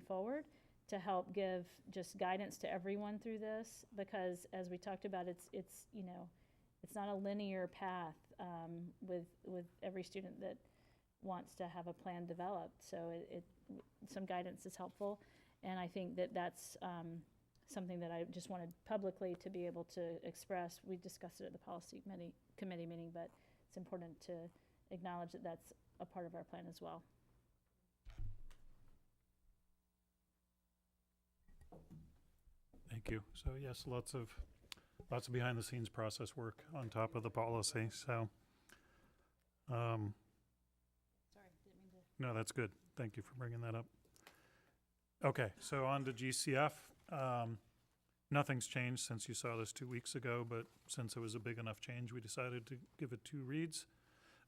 forward, to help give just guidance to everyone through this, because as we talked about, it's you know, it's not a linear path with every student that wants to have a plan developed. So some guidance is helpful, and I think that that's something that I just wanted publicly to be able to express. We discussed it at the policy committee meeting, but it's important to acknowledge that that's a part of our plan as well. Thank you. So yes, lots of behind the scenes process work on top of the policy. So, Sorry, didn't mean to. no, that's good. Thank you for bringing that up. Okay, so on to GCF. Nothing's changed since you saw this 2 weeks ago, but since it was a big enough change, we decided to give it 2 reads.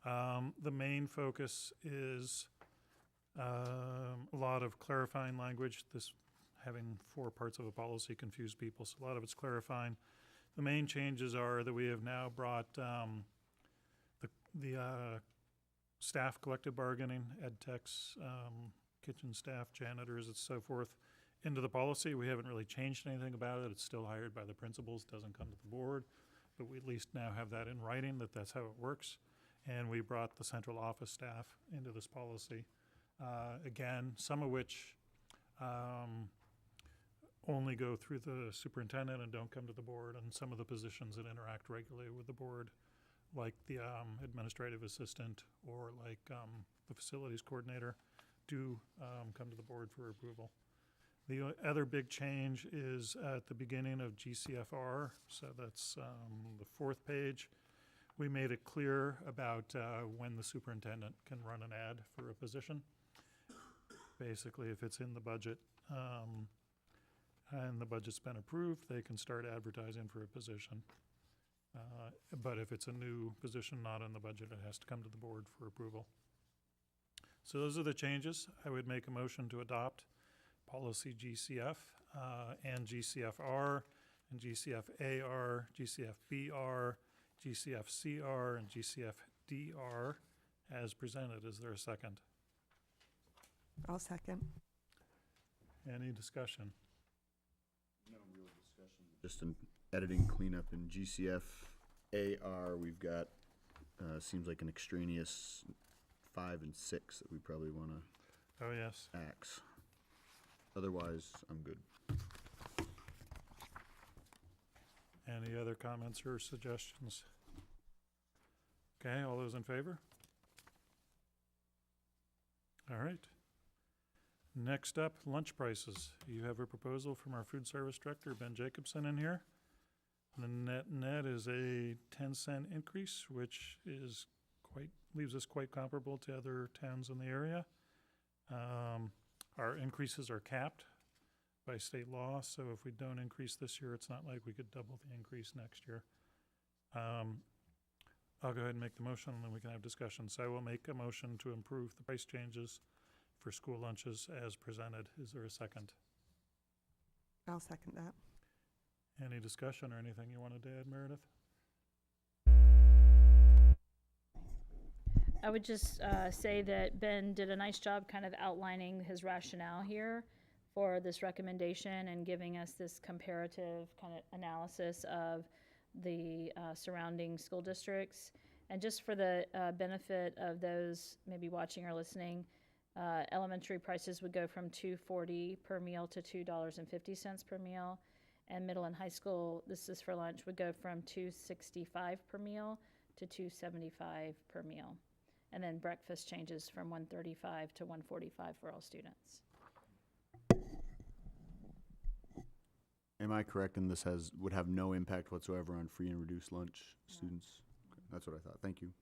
The main focus is a lot of clarifying language. This having 4 parts of a policy confused people, so a lot of it's clarifying. The main changes are that we have now brought the staff collective bargaining, ed techs, kitchen staff, janitors, and so forth, into the policy. We haven't really changed anything about it. It's still hired by the principals, doesn't come to the board, but we at least now have that in writing, that that's how it works. And we brought the central office staff into this policy. Again, some of which only go through the superintendent and don't come to the board, and some of the positions that interact regularly with the board, like the administrative assistant or like the facilities coordinator, do come to the board for approval. The other big change is at the beginning of GCFR, so that's the 4th page. We made it clear about when the superintendent can run an ad for a position. Basically, if it's in the budget and the budget's been approved, they can start advertising for a position. But if it's a new position not in the budget, it has to come to the board for approval. So those are the changes. I would make a motion to adopt policy GCF and GCFR and GCFAR, GCFBR, GCFCR, and GCFDR as presented. Is there a second? I'll second. Any discussion? No real discussion. Just an editing cleanup in GCFAR. We've got, seems like an extraneous 5 and 6 that we probably want to Oh, yes. axe. Otherwise, I'm good. Any other comments or suggestions? Okay, all those in favor? All right. Next up, lunch prices. You have a proposal from our food service director, Ben Jacobson, in here. The net is a 10-cent increase, which is leaves us quite comparable to other towns in the area. Our increases are capped by state law, so if we don't increase this year, it's not like we could double the increase next year. I'll go ahead and make the motion, and then we can have discussion. So I will make a motion to approve the price changes for school lunches as presented. Is there a second? I'll second that. Any discussion or anything you wanted to add, Meredith? I would just say that Ben did a nice job kind of outlining his rationale here for this recommendation and giving us this comparative kind of analysis of the surrounding school districts. And just for the benefit of those maybe watching or listening, elementary prices would go from $2.40 per meal to $2.50 per meal. And middle and high school, this is for lunch, would go from $2.65 per meal to $2.75 per meal. And then breakfast changes from $1.35 to $1.45 for all students. Am I correct in this would have no impact whatsoever on free and reduced lunch students? Okay, that's what I thought. Thank you.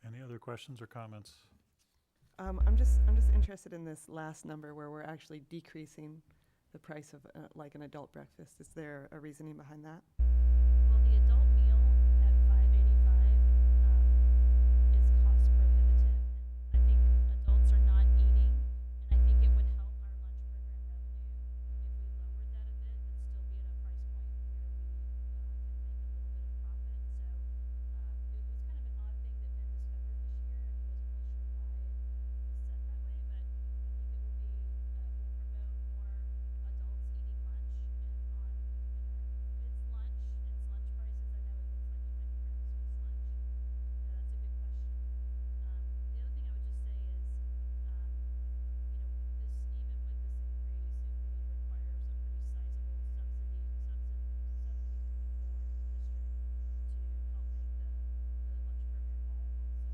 Any other questions or comments? I'm just interested in this last number where we're actually decreasing the price of like an adult breakfast. Is there a reasoning behind that? Well, the adult meal at $5.85 is cost prohibitive, and I think adults are not eating, and I think it would help our lunch program revenue if we lowered that a bit, but still be at a price point where we can make a little bit of profit. So it was kind of an odd thing that Ben discovered this year, and he wasn't really sure why it was set that way, but I think it will be will promote more adults eating lunch it's lunch prices. I know it looks like it might be breakfast, but it's lunch. Yeah, that's a good question. The other thing I would just say is, this even with this increase, it really requires a pretty sizable subsidy from the board and the district to help make the lunch program viable. So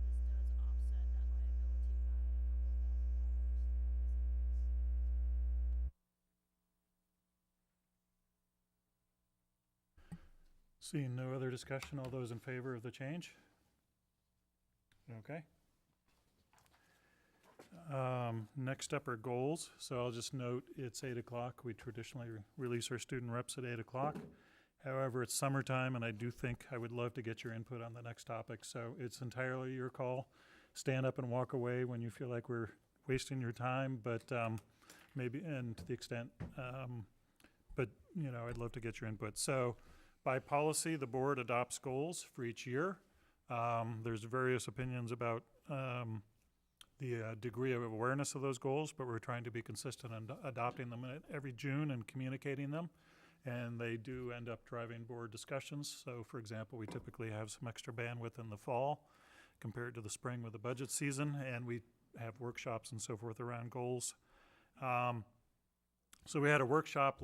this does offset that liability by a couple of $1,000 to have this increase. Seeing no other discussion, all those in favor of the change? Okay. Next up are goals. So I'll just note it's 8 o'clock. We traditionally release our student reps at 8 o'clock. However, it's summertime, and I do think I would love to get your input on the next topic. So it's entirely your call. Stand up and walk away when you feel like we're wasting your time, but maybe, and to the extent, but I'd love to get your input. So by policy, the board adopts goals for each year. There's various opinions about the degree of awareness of those goals, but we're trying to be consistent in adopting them every June and communicating them. And they do end up driving board discussions. So, for example, we typically have some extra bandwidth in the fall compared to the spring with the budget season, and we have workshops and so forth around goals. So we had a workshop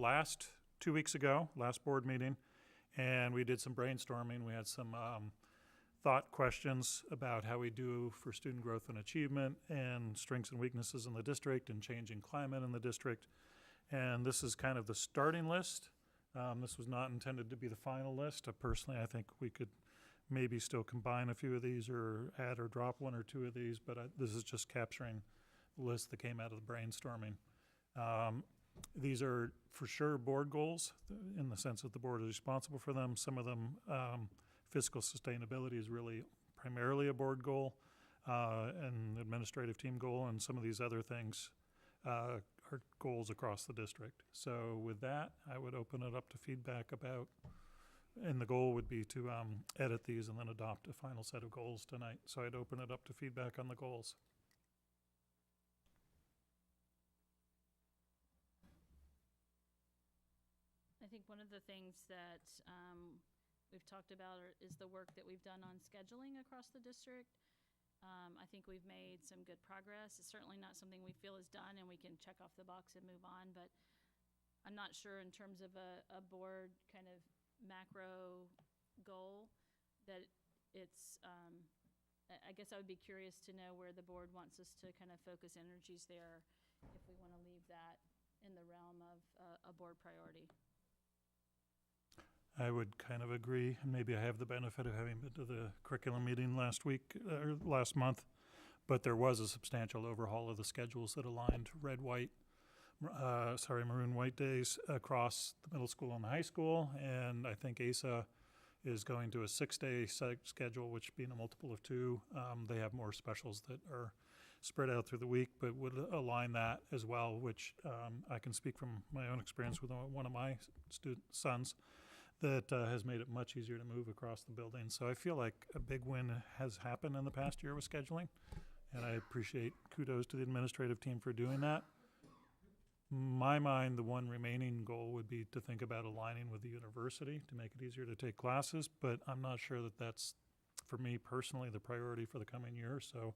2 weeks ago, last board meeting, and we did some brainstorming. We had some thought questions about how we do for student growth and achievement and strengths and weaknesses in the district and changing climate in the district. And this is kind of the starting list. This was not intended to be the final list. Personally, I think we could maybe still combine a few of these or add or drop one or two of these, but this is just capturing the list that came out of the brainstorming. These are for sure board goals in the sense that the board is responsible for them. Some of them, fiscal sustainability is really primarily a board goal, and administrative team goal, and some of these other things are goals across the district. So with that, I would open it up to feedback about, and the goal would be to edit these and then adopt a final set of goals tonight. So I'd open it up to feedback on the goals. I think one of the things that we've talked about is the work that we've done on scheduling across the district. I think we've made some good progress. It's certainly not something we feel is done and we can check off the box and move on, but I'm not sure in terms of a board kind of macro goal that it's, I guess I would be curious to know where the board wants us to kind of focus energies there if we want to leave that in the realm of a board priority. I would kind of agree, and maybe I have the benefit of having been to the curriculum meeting last week, or last month, but there was a substantial overhaul of the schedules that aligned maroon white days across the middle school and the high school, and I think ASA is going to a 6-day schedule, which being a multiple of 2, they have more specials that are spread out through the week, but would align that as well, which I can speak from my own experience with one of my sons, that has made it much easier to move across the building. So I feel like a big win has happened in the past year with scheduling, and I appreciate kudos to the administrative team for doing that. My mind, the one remaining goal would be to think about aligning with the university to make it easier to take classes, but I'm not sure that that's, for me personally, the priority for the coming year. So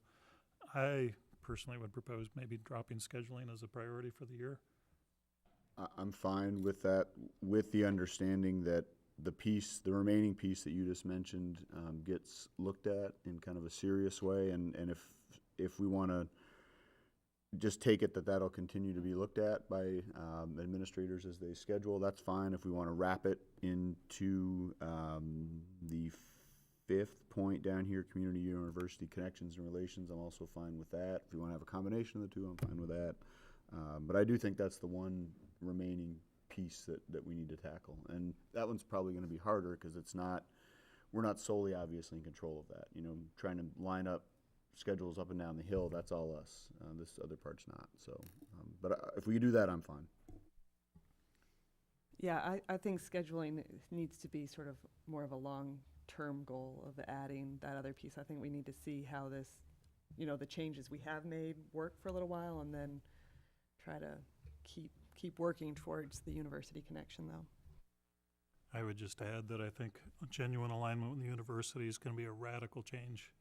I personally would propose maybe dropping scheduling as a priority for the year. I'm fine with that, with the understanding that the remaining piece that you just mentioned gets looked at in kind of a serious way, and if we want to just take it that that'll continue to be looked at by administrators as they schedule, that's fine. If we want to wrap it into the fifth point down here, community university connections and relations, I'm also fine with that. If you want to have a combination of the two, I'm fine with that. But I do think that's the one remaining piece that we need to tackle. And that one's probably going to be harder because we're not solely obviously in control of that. You know, trying to line up schedules up and down the hill, that's all us. This other part's not. So, but if we do that, I'm fine. Yeah, I think scheduling needs to be sort of more of a long-term goal of adding that other piece. I think we need to see how this, the changes we have made work for a little while, and then try to keep working towards the university connection, though. I would just add that I think genuine alignment with the university is going to be a radical change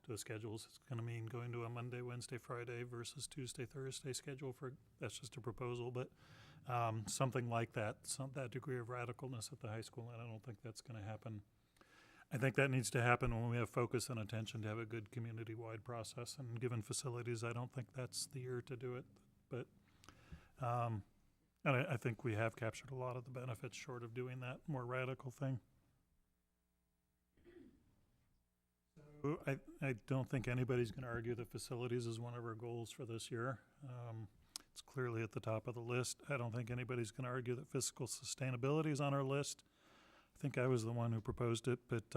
to the schedules. It's going to mean going to a Monday, Wednesday, Friday versus Tuesday, Thursday schedule that's just a proposal, but something like that, that degree of radicalness at the high school, and I don't think that's going to happen. I think that needs to happen when we have focus and attention to have a good community-wide process, and given facilities, I don't think that's the year to do it, but and I think we have captured a lot of the benefits short of doing that more radical thing. So I don't think anybody's going to argue that facilities is one of our goals for this year. It's clearly at the top of the list. I don't think anybody's going to argue that fiscal sustainability is on our list. I think I was the one who proposed it, but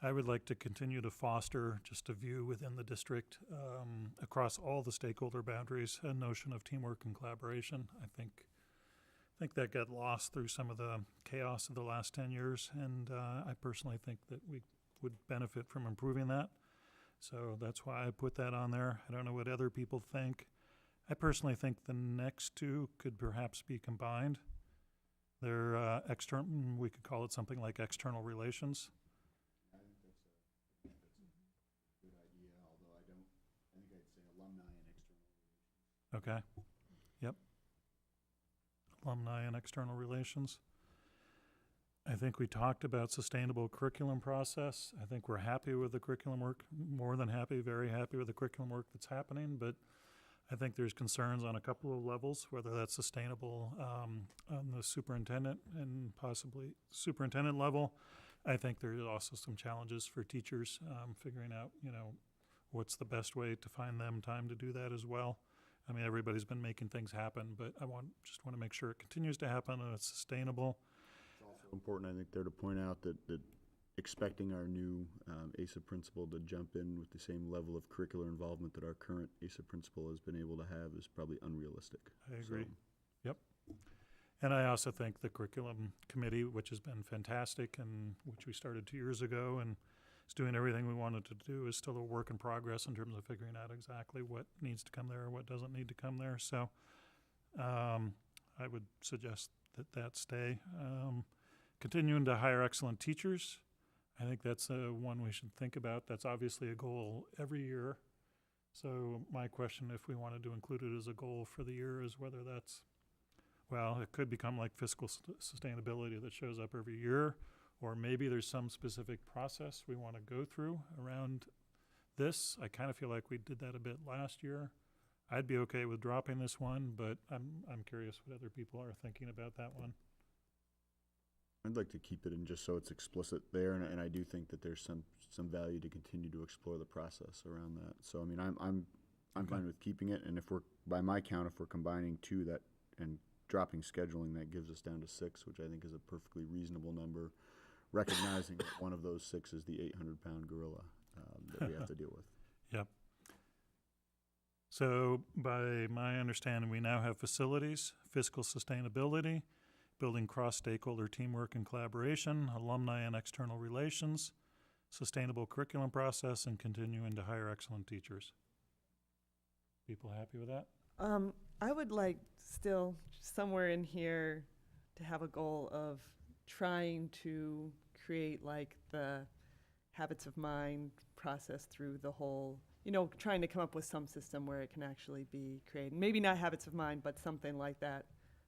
I would like to continue to foster just a view within the district across all the stakeholder boundaries, a notion of teamwork and collaboration. I think that got lost through some of the chaos of the last 10 years, and I personally think that we would benefit from improving that. So that's why I put that on there. I don't know what other people think. I personally think the next two could perhaps be combined. They're external, we could call it something like external relations. I think that's a good idea, although I think I'd say alumni and external relations. Okay. Yep. Alumni and external relations. I think we talked about sustainable curriculum process. I think we're happy with the curriculum work, more than happy, very happy with the curriculum work that's happening, but I think there's concerns on a couple of levels, whether that's sustainable on the superintendent and possibly superintendent level. I think there's also some challenges for teachers figuring out, what's the best way to find them time to do that as well. I mean, everybody's been making things happen, but I just want to make sure it continues to happen and it's sustainable. It's also important, I think, there to point out that expecting our new ASA principal to jump in with the same level of curricular involvement that our current ASA principal has been able to have is probably unrealistic. I agree. Yep. And I also think the curriculum committee, which has been fantastic and which we started 2 years ago and is doing everything we wanted to do, is still a work in progress in terms of figuring out exactly what needs to come there and what doesn't need to come there. So I would suggest that stay. Continuing to hire excellent teachers. I think that's one we should think about. That's obviously a goal every year. So my question, if we wanted to include it as a goal for the year, is whether that's, well, it could become like fiscal sustainability that shows up every year, or maybe there's some specific process we want to go through around this. I kind of feel like we did that a bit last year. I'd be okay with dropping this one, but I'm curious what other people are thinking about that one. I'd like to keep it in just so it's explicit there, and I do think that there's some value to continue to explore the process around that. So I mean, I'm fine with keeping it, and if we're, by my count, if we're combining two that and dropping scheduling, that gives us down to 6, which I think is a perfectly reasonable number, recognizing that one of those 6 is the 800-pound gorilla that we have to deal with. Yep. So by my understanding, we now have facilities, fiscal sustainability, building cross-stakeholder teamwork and collaboration, alumni and external relations, sustainable curriculum process, and continuing to hire excellent teachers. People happy with that? I would like still somewhere in here to have a goal of trying to create like the habits of mind process through the whole, trying to come up with some system where it can actually be created. Maybe not habits of mind, but something like that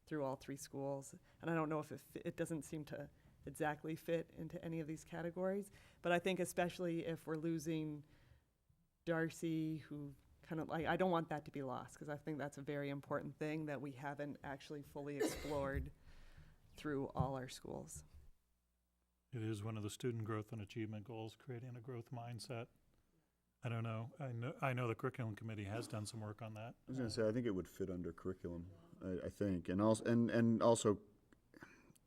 through all 3 schools. And I don't know if it doesn't seem to exactly fit into any of these categories, but I think especially if we're losing Darcy, who kind of like, I don't want that to be lost, because I think that's a very important thing that we haven't actually fully explored through all our schools. It is one of the student growth and achievement goals, creating a growth mindset. I don't know. I know the curriculum committee has done some work on that. I was gonna say, I think it would fit under curriculum, I think, and also,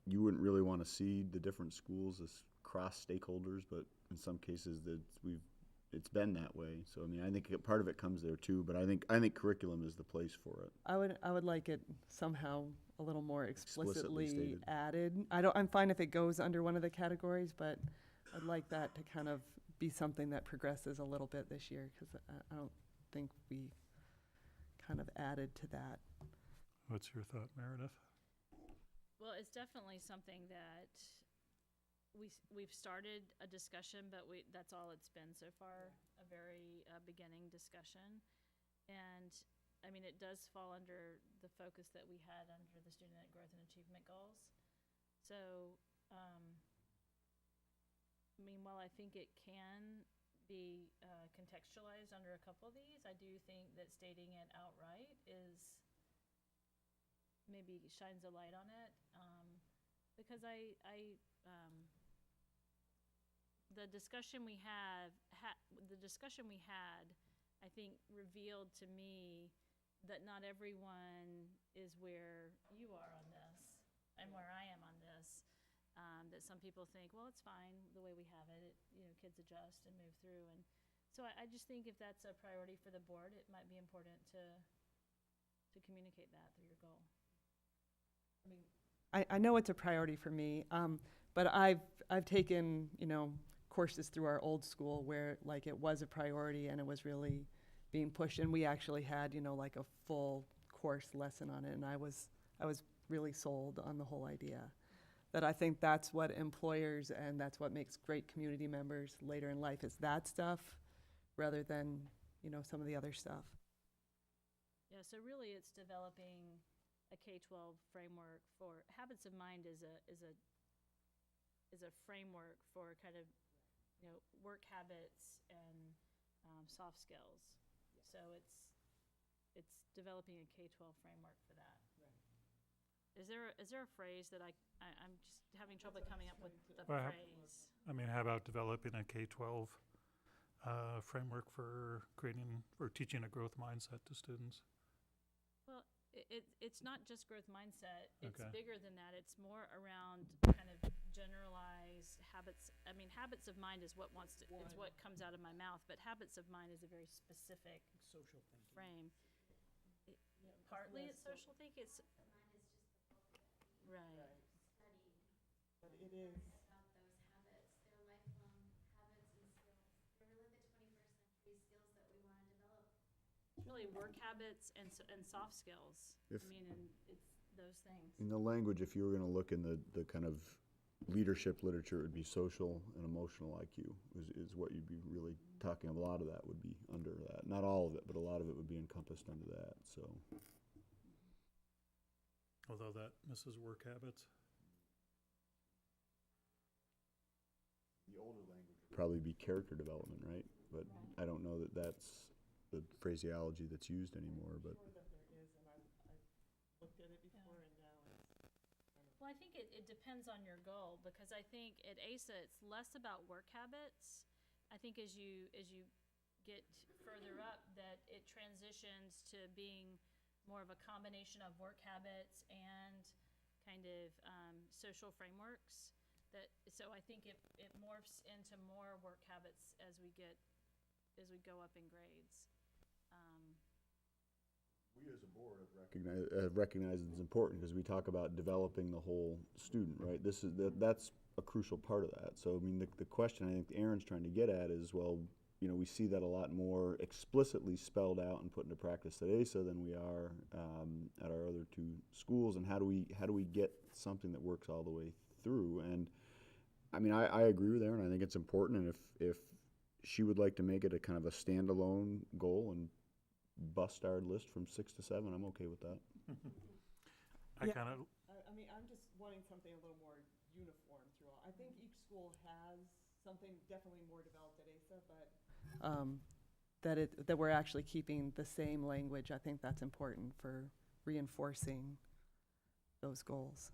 you wouldn't really wanna see the different schools as cross stakeholders, but in some cases it's been that way. So, I mean, I think part of it comes there too, but I think curriculum is the place for it. I would like it somehow a little more Explicitly explicitly stated. added. I'm fine if it goes under one of the categories, but I'd like that to kind of be something that progresses a little bit this year, because I don't think we kind of added to that. What's your thought, Meredith? Well, it's definitely something that we've started a discussion, but that's all it's been so far, a very beginning discussion. And I mean, it does fall under the focus that we had under the student growth and achievement goals. So, I mean, while I think it can be contextualized under a couple of these, I do think that stating it outright maybe shines a light on it, because the discussion we had, I think revealed to me that not everyone is where you are on this and where I am on this. That some people think, well, it's fine the way we have it. Kids adjust and move through. And so I just think if that's a priority for the board, it might be important to communicate that through your goal. I mean, I know it's a priority for me, but I've taken, courses through our old school where like it was a priority and it was really being pushed, and we actually had, like a full course lesson on it, and I was really sold on the whole idea. That I think that's what employers and that's what makes great community members later in life, is that stuff rather than, some of the other stuff. Yeah, so really it's developing a K-12 framework for habits of mind is a framework for kind of, work habits and soft skills. So it's developing a K-12 framework for that. Is there a phrase that I'm just having trouble coming up with the phrase? I mean, how about developing a K-12 framework for creating or teaching a growth mindset to students? Well, it's not just growth mindset. It's Okay. bigger than that. It's more around kind of generalized habits. I mean, habits of mind is what it's what comes out of my mouth, but habits of mind is a very specific Social thinking. frame. Partly it's social thinking. It's right. But it is. About those habits, they're lifelong habits and skills. They're really the 21st century skills that we want to develop. It's really work habits and soft skills. If- I mean, and it's those things. In the language, if you were gonna look in the kind of leadership literature, it would be social and emotional IQ is what you'd be really talking. A lot of that would be under that. Not all of it, but a lot of it would be encompassed under that, so. Although that misses work habits. The older language would probably be character development, right? But I don't know that that's the phraseology that's used anymore, but. I'm sure that there is, and I've looked at it before, and now it's kind of. Well, I think it depends on your goal, because I think at ASA it's less about work habits. I think as you get further up, that it transitions to being more of a combination of work habits and kind of social frameworks. So I think it morphs into more work habits as we go up in grades. We as a board have recognized it's important because we talk about developing the whole student, right? That's a crucial part of that. So I mean, the question I think Aaron's trying to get at is, well, we see that a lot more explicitly spelled out and put into practice at ASA than we are at our other two schools. And how do we get something that works all the way through? And I mean, I agree with Aaron. I think it's important. And if she would like to make it a kind of a standalone goal and bust our list from 6 to 7, I'm okay with that. I Yeah. kind of, I mean, I'm just wanting something a little more uniform through all. I think each school has something definitely more developed at ASA, but that we're actually keeping the same language. I think that's important for reinforcing those goals.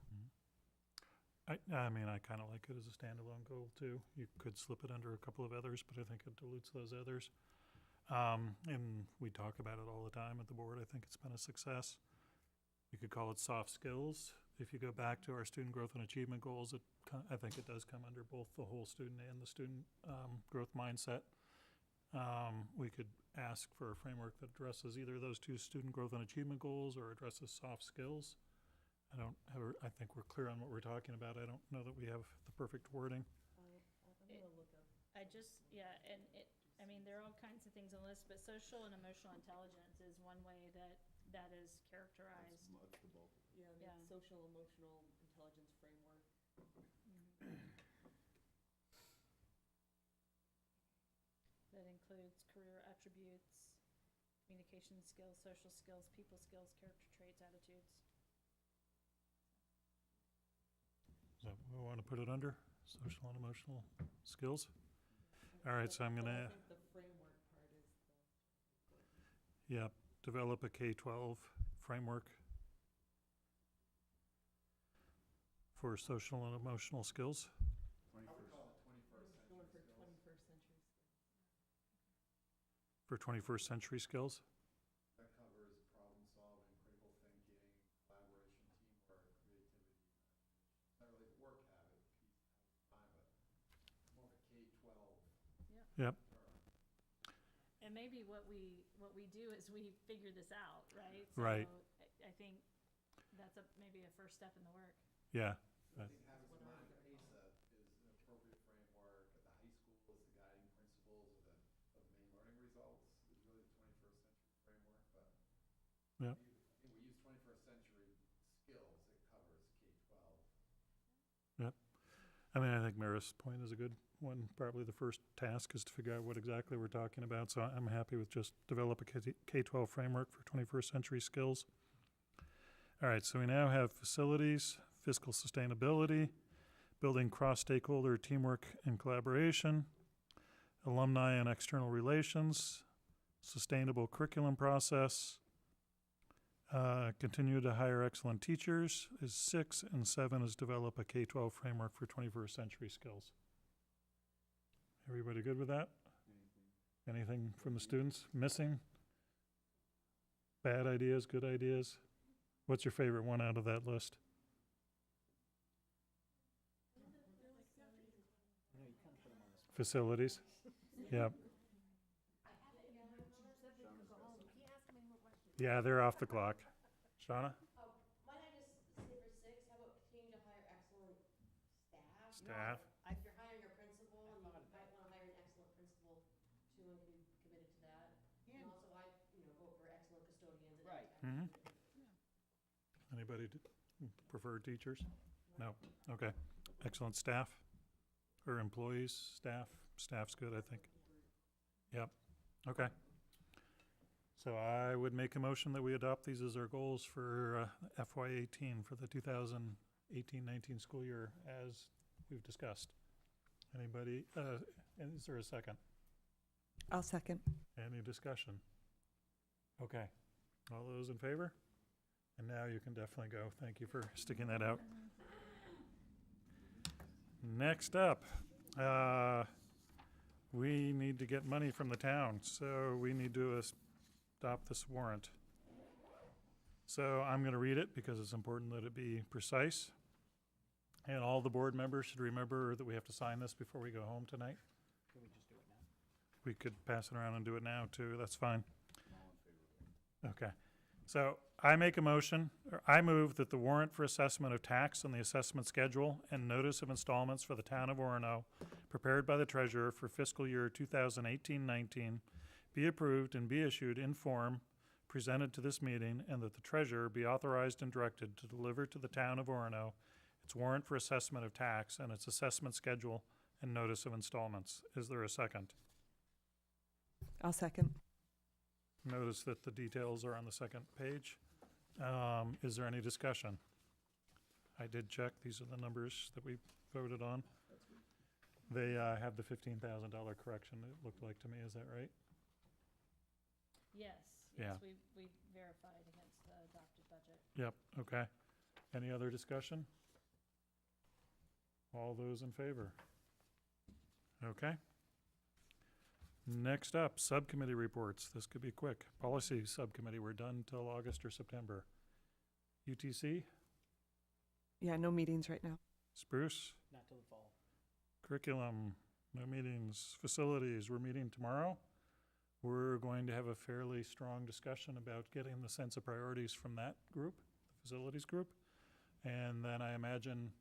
I mean, I kind of like it as a standalone goal too. You could slip it under a couple of others, but I think it dilutes those others. And we talk about it all the time at the board. I think it's been a success. You could call it soft skills. If you go back to our student growth and achievement goals, I think it does come under both the whole student and the student growth mindset. We could ask for a framework that addresses either those two student growth and achievement goals or addresses soft skills. I think we're clear on what we're talking about. I don't know that we have the perfect wording. I mean, there are all kinds of things on the list, but social and emotional intelligence is one way that is characterized. Yeah, Yeah. social emotional intelligence framework. That includes career attributes, communication skills, social skills, people skills, character traits, attitudes. Is that what we want to put it under? Social and emotional skills? All right, so I'm gonna, I think the framework part is the. yeah, develop a K-12 framework for social and emotional skills. I would call it 21st century Going for skills. 21st century skills. For 21st century skills? That covers problem solving, critical thinking, collaboration, teamwork, creativity, imagination. Not really the work habit piece, fine, but more of a K-12 Yep. term. And maybe what we do is we figure this out, right? Right. So I think that's maybe a first step in the work. Yeah. I think having in mind that ASA is an appropriate framework, at the high school is the guiding principles of main learning results, is really the 21st century framework, but Yep. I think we use 21st century skills, it covers K-12. I mean, I think Maris' point is a good one. Probably the first task is to figure out what exactly we're talking about. So I'm happy with just develop a K-12 framework for 21st century skills. All right, so we now have facilities, fiscal sustainability, building cross-stakeholder teamwork and collaboration, alumni and external relations, sustainable curriculum process, continue to hire excellent teachers is 6, and 7 is develop a K-12 framework for 21st century skills. Everybody good with that? Anything from the students missing? Bad ideas, good ideas? What's your favorite one out of that list? Facilities? Yep. Yeah, they're off the clock. Shauna? Why not just say for 6, how about continue to hire excellent staff? Staff? If you're hiring a principal, and you might wanna hire an excellent principal too, and be committed to that. And also, vote for excellent custodians and. Right. Mhm. Anybody prefer teachers? No, okay. Excellent staff, or employees, staff? Staff's good, I think. Yep, okay. So I would make a motion that we adopt these as our goals for FY18 for the 2018-19 school year as we've discussed. Anybody, and is there a second? I'll second. Any discussion? Okay, all those in favor? And now you can definitely go. Thank you for sticking that out. Next up, we need to get money from the town, so we need to adopt this warrant. So I'm going to read it because it's important that it be precise. And all the board members should remember that we have to sign this before we go home tonight. Can we just do it now? We could pass it around and do it now too, that's fine. Okay, so I make a motion, or I move that the warrant for assessment of tax on the assessment schedule and notice of installments for the town of Orono, prepared by the treasurer for fiscal year 2018-19, be approved and be issued in form presented to this meeting, and that the treasurer be authorized and directed to deliver to the town of Orono its warrant for assessment of tax and its assessment schedule and notice of installments. Is there a second? I'll second. Notice that the details are on the second page. Is there any discussion? I did check. These are the numbers that we voted on. They have the $15,000 correction, it looked like to me. Is that right? Yes, Yeah. we verified against the adopted budget. Yep, okay. Any other discussion? All those in favor? Okay. Next up, subcommittee reports. This could be quick. Policy subcommittee, we're done till August or September. UTC, Yeah, no meetings right now. Spruce, Not till the fall. curriculum, no meetings. Facilities, we're meeting tomorrow. We're going to have a fairly strong discussion about getting the sense of priorities from that group, the facilities group. And then I imagine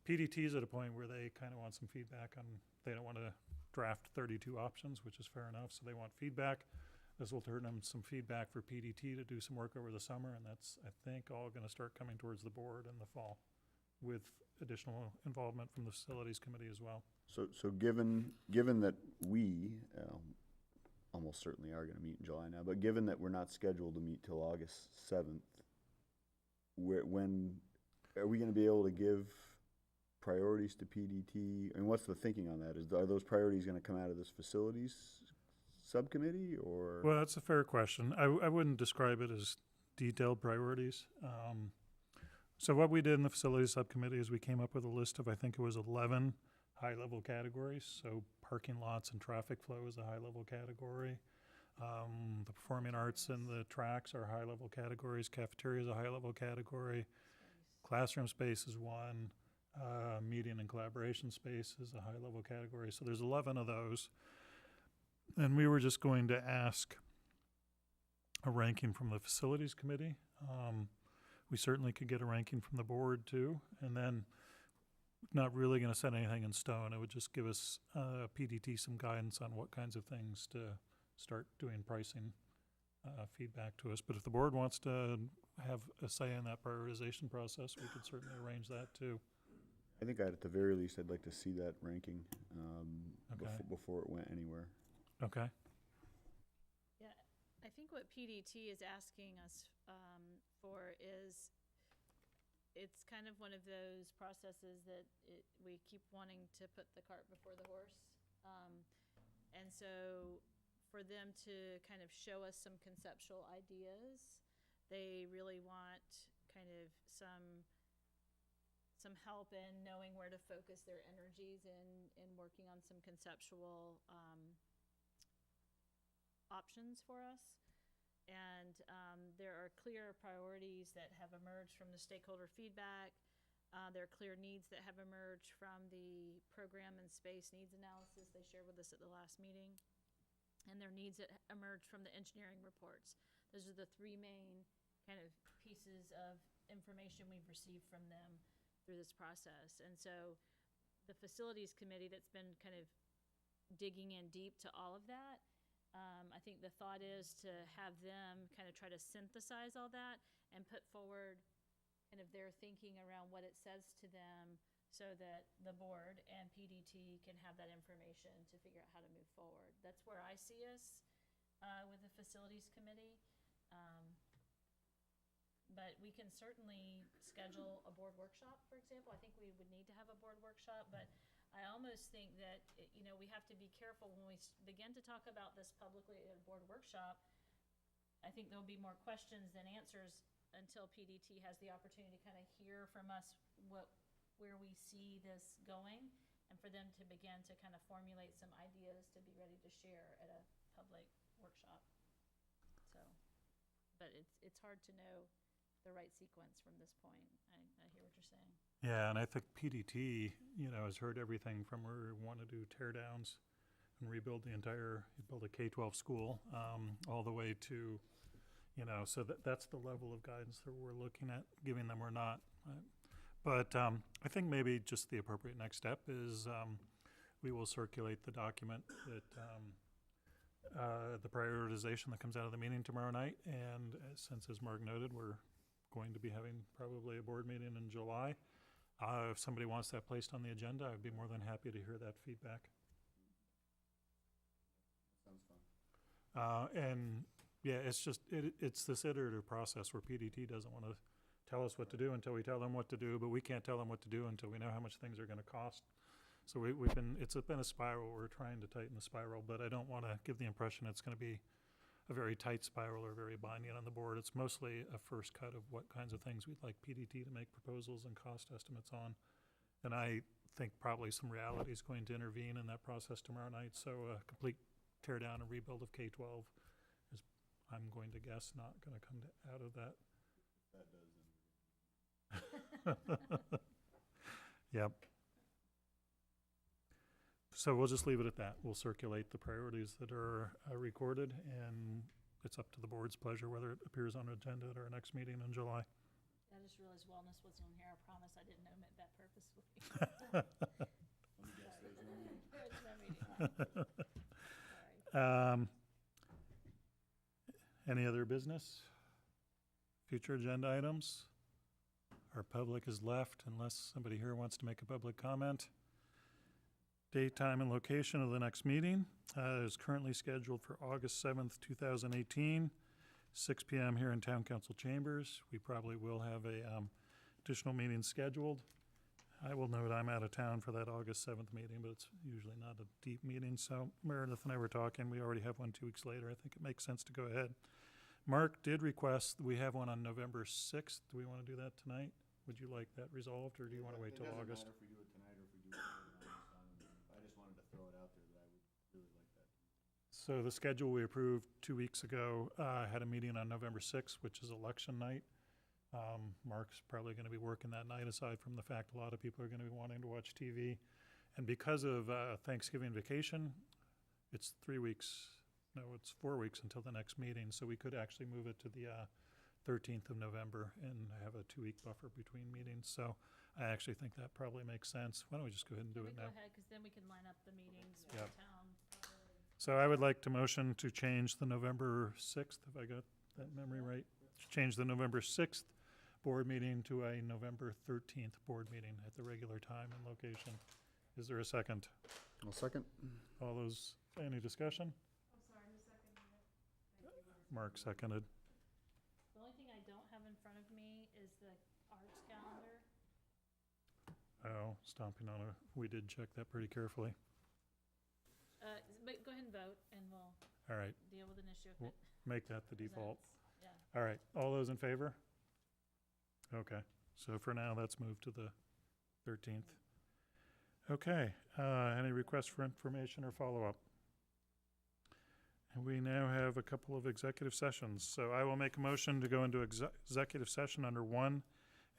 PDT's at a point where they kind of want some feedback on, they don't want to draft 32 options, which is fair enough, so they want feedback. This will turn them some feedback for PDT to do some work over the summer, and that's, I think, all going to start coming towards the board in the fall with additional involvement from the facilities committee as well. So given that we almost certainly are going to meet in July now, but given that we're not scheduled to meet till August 7th, when are we going to be able to give priorities to PDT? And what's the thinking on that? Are those priorities going to come out of this facilities subcommittee, or? Well, that's a fair question. I wouldn't describe it as detailed priorities. So what we did in the facilities subcommittee is we came up with a list of, I think it was 11 high-level categories. So parking lots and traffic flow is a high-level category. The performing arts and the tracks are high-level categories. Cafeteria is a high-level category. Classroom space is one. Meeting and collaboration space is a high-level category. So there's 11 of those. And we were just going to ask a ranking from the facilities committee. We certainly could get a ranking from the board too. And then not really going to set anything in stone. It would just give us PDT some guidance on what kinds of things to start doing pricing feedback to us. But if the board wants to have a say in that prioritization process, we could certainly arrange that too. I think at the very least, I'd like to see that ranking Okay. before it went anywhere. Okay. Yeah, I think what PDT is asking us for is, it's kind of one of those processes that we keep wanting to put the cart before the horse. And so for them to kind of show us some conceptual ideas, they really want kind of some help in knowing where to focus their energies in working on some conceptual options for us. And there are clear priorities that have emerged from the stakeholder feedback. There are clear needs that have emerged from the program and space needs analysis they shared with us at the last meeting. And there are needs that emerged from the engineering reports. Those are the three main kind of pieces of information we've received from them through this process. And so the facilities committee that's been kind of digging in deep to all of that, I think the thought is to have them kind of try to synthesize all that and put forward kind of their thinking around what it says to them so that the board and PDT can have that information to figure out how to move forward. That's where I see us with the facilities committee. But we can certainly schedule a board workshop, for example. I think we would need to have a board workshop, but I almost think that, we have to be careful when we begin to talk about this publicly at a board workshop. I think there'll be more questions than answers until PDT has the opportunity to kind of hear from us where we see this going, and for them to begin to kind of formulate some ideas to be ready to share at a public workshop. So, but it's hard to know the right sequence from this point. I hear what you're saying. Yeah, and I think PDT, has heard everything from we want to do tear downs and rebuild build a K-12 school, all the way to, so that's the level of guidance that we're looking at giving them or not. But I think maybe just the appropriate next step is we will circulate the document that the prioritization that comes out of the meeting tomorrow night. And since, as Mark noted, we're going to be having probably a board meeting in July. If somebody wants that placed on the agenda, I'd be more than happy to hear that feedback. Sounds fun. And yeah, it's just, it's this iterative process where PDT doesn't want to tell us what to do until we tell them what to do, but we can't tell them what to do until we know how much things are going to cost. So it's been a spiral. We're trying to tighten the spiral, but I don't want to give the impression it's going to be a very tight spiral or very binding on the board. It's mostly a first cut of what kinds of things we'd like PDT to make proposals and cost estimates on. And I think probably some reality is going to intervene in that process tomorrow night, so a complete tear down and rebuild of K-12 is, I'm going to guess, not gonna come out of that. Yep. So we'll just leave it at that. We'll circulate the priorities that are recorded, and it's up to the board's pleasure whether it appears on agenda at our next meeting in July. I just realized wellness wasn't on here. I promise I didn't omit that purposefully. Sorry. Any other business? Future agenda items? Our public is left unless somebody here wants to make a public comment. Date, time, and location of the next meeting is currently scheduled for August 7th, 2018, 6 p.m. here in Town Council Chambers. We probably will have a additional meeting scheduled. I will note I'm out of town for that August 7th meeting, but it's usually not a deep meeting. So Meredith and I were talking. We already have one 2 weeks later. I think it makes sense to go ahead. Mark did request, we have one on November 6th. Do we want to do that tonight? Would you like that resolved, or do you want to wait till August? It doesn't matter if we do it tonight or if we do it later on. I just wanted to throw it out there that I would really like that. So the schedule we approved 2 weeks ago had a meeting on November 6th, which is election night. Mark's probably going to be working that night, aside from the fact a lot of people are going to be wanting to watch TV. And because of Thanksgiving vacation, it's 3 weeks, no, it's 4 weeks until the next meeting. So we could actually move it to the 13th of November and have a 2 week buffer between meetings. So I actually think that probably makes sense. Why don't we just go ahead and do it now? Go ahead, because then we can line up the meetings with Yep. the town. properly. So I would like to motion to change the November 6th, if I got that memory right, to change the November 6th board meeting to a November 13th board meeting at the regular time and location. Is there a second? I'll second. All those, any discussion? I'm sorry, who seconded it? Thank you. Mark seconded. The only thing I don't have in front of me is the arts calendar. Oh, stomping on a, we did check that pretty carefully. But go ahead and vote, and we'll All right, deal with an issue if Well, it make that the default. presents. Yeah. All right, all those in favor? Okay, so for now, that's moved to the 13th. Okay, any requests for information or follow-up? And we now have a couple of executive sessions. So I will make a motion to go into executive session under 1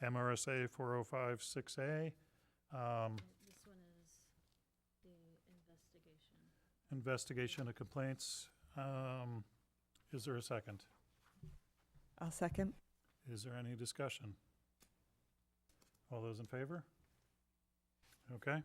MRSA 4056A. This one is the investigation. Investigation of complaints. Is there a second? I'll second. Is there any discussion? All those in favor? Okay.